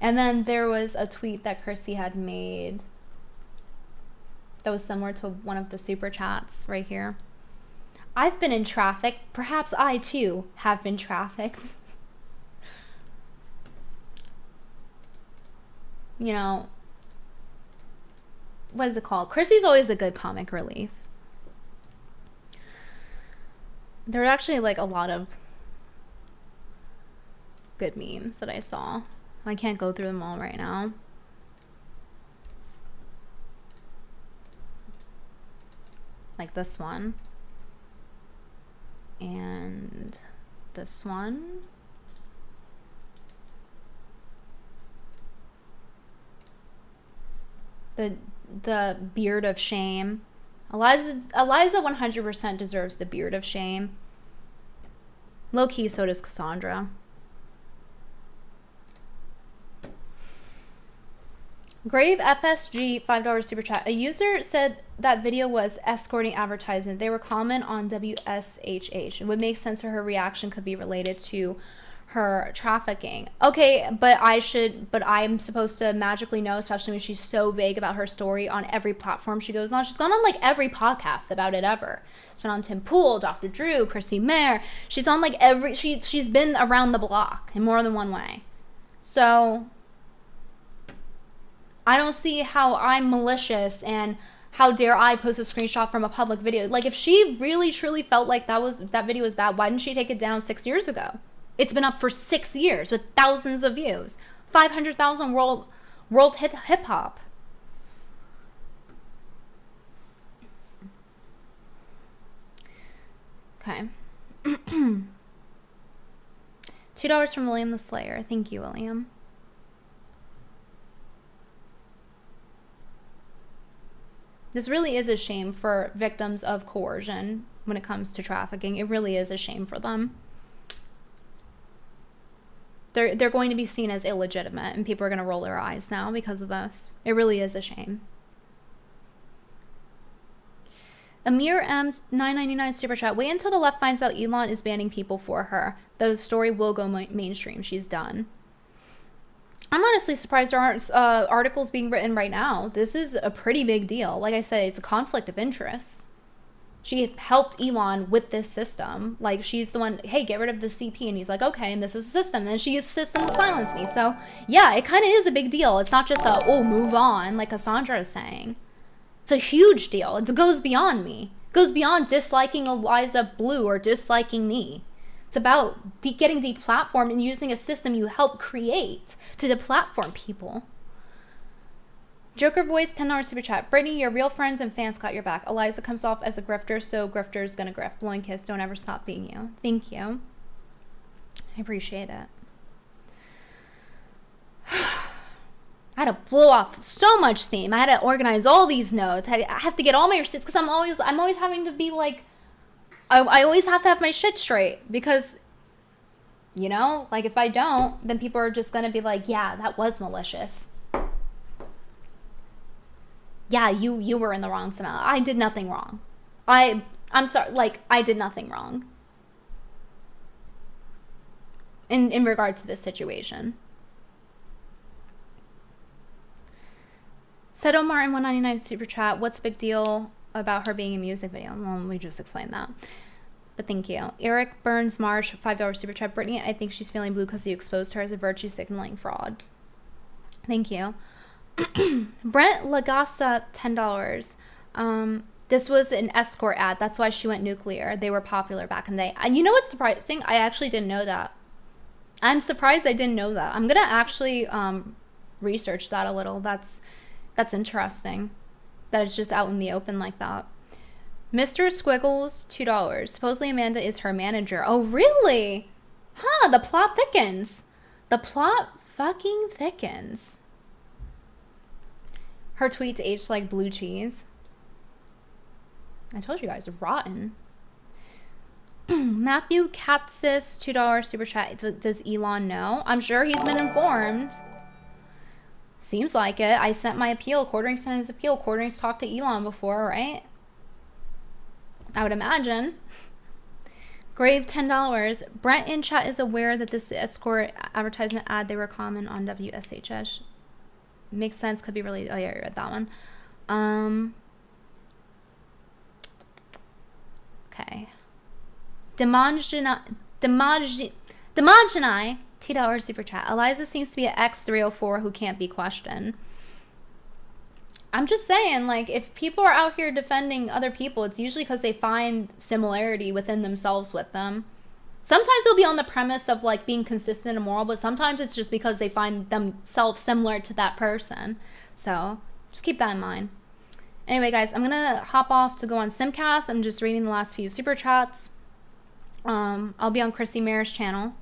And then there was a tweet that Cucy had made that was similar to one of the super chats right here. I've been in traffic. Perhaps I too have been trafficked. You know, what is it called? Cucy's always a good comic relief. There are actually like a lot of good memes that I saw. I can't go through them all right now. Like this one. And this one. The beard of shame. Eliza 100% deserves the beard of shame. Low key, so does Cassandra. Grave FSG $5 super chat. A user said that video was escorting advertisement. They were common on WSHH. It would make sense for her reaction could be related to her trafficking. Okay, but I'm supposed to magically know, especially when she's so vague about her story on every platform she goes on. She's gone on like every podcast about it ever. She's been on Tim Pool, Dr. Drew, Chrissy Mayer. She's on like she's been around the block in more than one way. So I don't see how I'm malicious and how dare I post a screenshot from a public video. Like, if she really truly felt like that video was bad, why didn't she take it down 6 years ago? It's been up for 6 years with thousands of views. 500,000 world hip hop. Okay. $2 from William the Slayer. Thank you, William. This really is a shame for victims of coercion when it comes to trafficking. It really is a shame for them. They're going to be seen as illegitimate, and people are going to roll their eyes now because of this. It really is a shame. Amir M's $9.99 super chat. Wait until the left finds out Elon is banning people for her. The story will go mainstream. She's done. I'm honestly surprised there aren't articles being written right now. This is a pretty big deal. Like I said, it's a conflict of interest. She helped Elon with this system. Like, she's the one, hey, get rid of the CP. And he's like, okay, and this is a system. And then she used the system to silence me. So, yeah, it kind of is a big deal. It's not just a, oh, move on, like Cassandra is saying. It's a huge deal. It goes beyond me. It goes beyond disliking Eliza Bleu or disliking me. It's about getting deplatformed and using a system you helped create to deplatform people. Joker Voice, $10 super chat. Brittany, your real friends and fans got your back. Eliza comes off as a grifter, so grifter's gonna grift. Blowing kiss, don't ever stop being you. Thank you. I appreciate it. I had to blow off so much steam. I had to organize all these notes. I have to get all my receipts because I'm always having to be like, I always have to have my shit straight because, you know, like if I don't, then people are just going to be like, yeah, that was malicious. Yeah, you were in the wrong somehow. I did nothing wrong. I'm sorry, like I did nothing wrong. In regard to this situation. Seto Martin 199 super chat. What's the big deal about her being in a music video? Well, we just explained that. But thank you. Eric Burns Marsh, $5 super chat. Brittany, I think she's feeling blue because you exposed her as a virtue signaling fraud. Thank you. Brent Lagasa, $10. This was an escort ad. That's why she went nuclear. They were popular back in the day. And you know what's surprising? I actually didn't know that. I'm surprised I didn't know that. I'm going to actually research that a little. That's interesting. That it's just out in the open like that. Mr. Squiggles, $2. Supposedly Amanda is her manager. Oh, really? Huh, the plot thickens. The plot fucking thickens. Her tweets aged like blue cheese. I told you guys, rotten. Matthew Katsis, $2 super chat. Does Elon know? I'm sure he's been informed. Seems like it. I sent my appeal. Quartering sent his appeal. Quartering's talked to Elon before, right? I would imagine. Grave, $10. Brent in chat is aware that this escort advertisement ad, they were common on WSHS. Makes sense. Could be really... Oh, yeah, I read that one. Okay. Demanjanai, $2 super chat. Eliza seems to be an X304 who can't be questioned. I'm just saying, like, if people are out here defending other people, it's usually because they find similarity within themselves with them. Sometimes it'll be on the premise of, like, being consistent and moral, but sometimes it's just because they find themselves similar to that person. So, just keep that in mind. Anyway, guys, I'm going to hop off to go on Simcast. I'm just reading the last few super chats. I'll be on Chrissy Mayer's channel.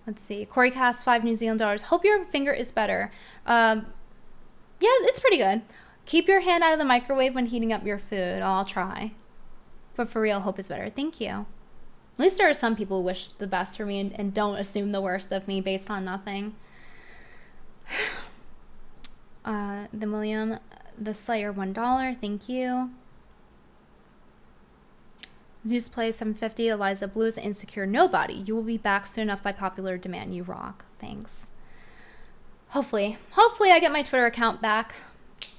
Let's see. Coreycast, $5 New Zealand dollars. Hope your finger is better. Yeah, it's pretty good. Keep your hand out of the microwave when heating up your food. Oh, I'll try. But for real, hope is better. Thank you. At least there are some people who wish the best for me and don't assume the worst of me based on nothing. The William, the Slayer, $1. Thank you. Zeus plays 750. Eliza Bleu is insecure. Nobody. You will be back soon enough by popular demand. You rock. Thanks. Hopefully I get my Twitter account back.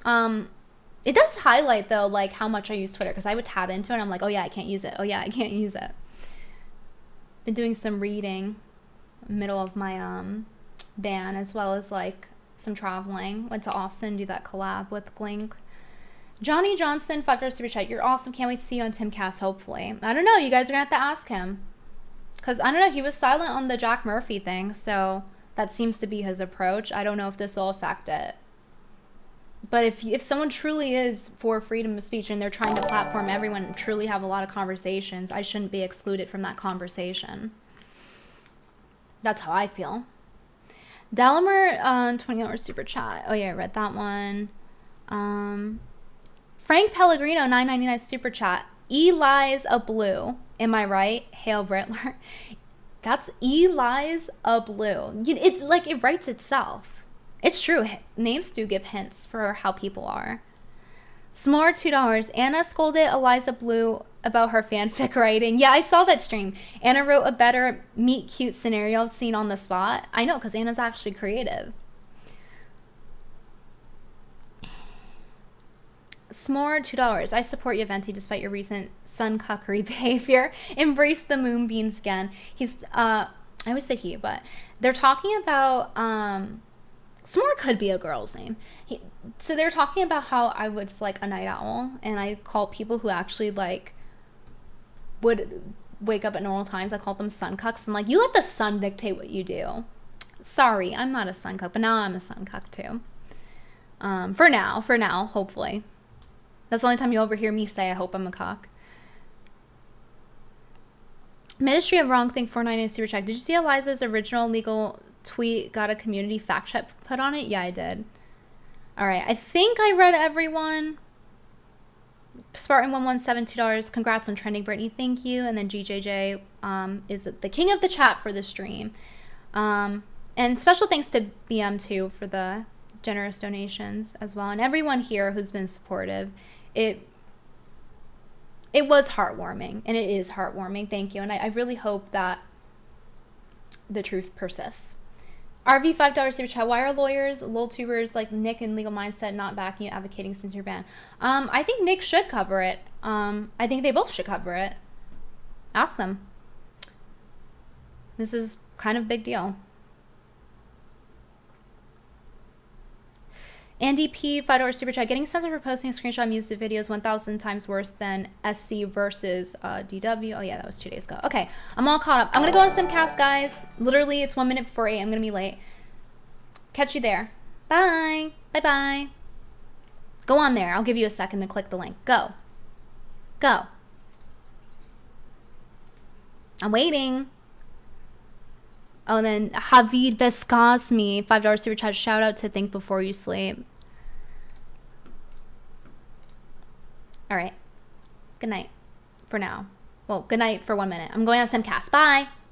It does highlight though, like how much I use Twitter, because I would tab into it and I'm like, oh yeah, I can't use it. Oh yeah, I can't use it. Been doing some reading, middle of my ban, as well as like some traveling. Went to Austin, do that collab with Glink. Johnny Johnson, $5 super chat. You're awesome. Can't wait to see you on Timcast, hopefully. I don't know. You guys are going to have to ask him. Because, I don't know, he was silent on the Jack Murphy thing, so that seems to be his approach. I don't know if this will affect it. But if someone truly is for freedom of speech and they're trying to platform everyone and truly have a lot of conversations, I shouldn't be excluded from that conversation. That's how I feel. Dalamer, $20 super chat. Oh yeah, I read that one. Frank Pellegrino, $9.99 super chat. Eliza Bleu. Am I right? Hail Brittler. That's Eliza Bleu. It's like it writes itself. It's true. Names do give hints for how people are. S'more, $2. Anna scolded Eliza Bleu about her fanfic writing. Yeah, I saw that stream. Anna wrote a better meet cute scenario scene on the spot. I know, because Anna's actually creative. S'more, $2. I support you, Venti, despite your recent sun cuckery behavior. Embrace the moonbeams again. He's, I always say he, but they're talking about, S'more could be a girl's name. So they're talking about how I was like a night owl, and I call people who actually like would wake up at normal times, I call them sun cucks. I'm like, you let the sun dictate what you do. Sorry, I'm not a sun cuck, but now I'm a sun cuck too. For now, hopefully. That's the only time you overhear me say I hope I'm a cock. Ministry of Wrong Thing 499 super check. Did you see Eliza's original legal tweet got a community fact check put on it? Yeah, I did. All right, I think I read everyone. Spartan117, $2. Congrats on trending, Brittany. Thank you. And then GJJ is the king of the chat for the stream. And special thanks to BM too for the generous donations as well, and everyone here who's been supportive. It was heartwarming, and it is heartwarming. Thank you, and I really hope that the truth persists. RV, $5 super chat. Why are lawyers, lol tubers like Nick and Legal Mindset not backing you, advocating since you're banned? I think Nick should cover it. I think they both should cover it. Ask them. This is kind of a big deal. Andy P, $5 super chat. Getting censored for posting a screenshot of music videos 1,000 times worse than SC versus DW. Oh yeah, that was 2 days ago. Okay, I'm all caught up. I'm gonna go on Simcast, guys. Literally, it's 1 minute before 8. I'm gonna be late. Catch you there. Bye. Bye-bye. Go on there. I'll give you a second to click the link. Go. Go. I'm waiting. Oh, and then Javid Vescosmi, $5 super chat. Shout out to Think Before You Sleep. All right. Good night for now. Well, good night for 1 minute. I'm going on Simcast. Bye.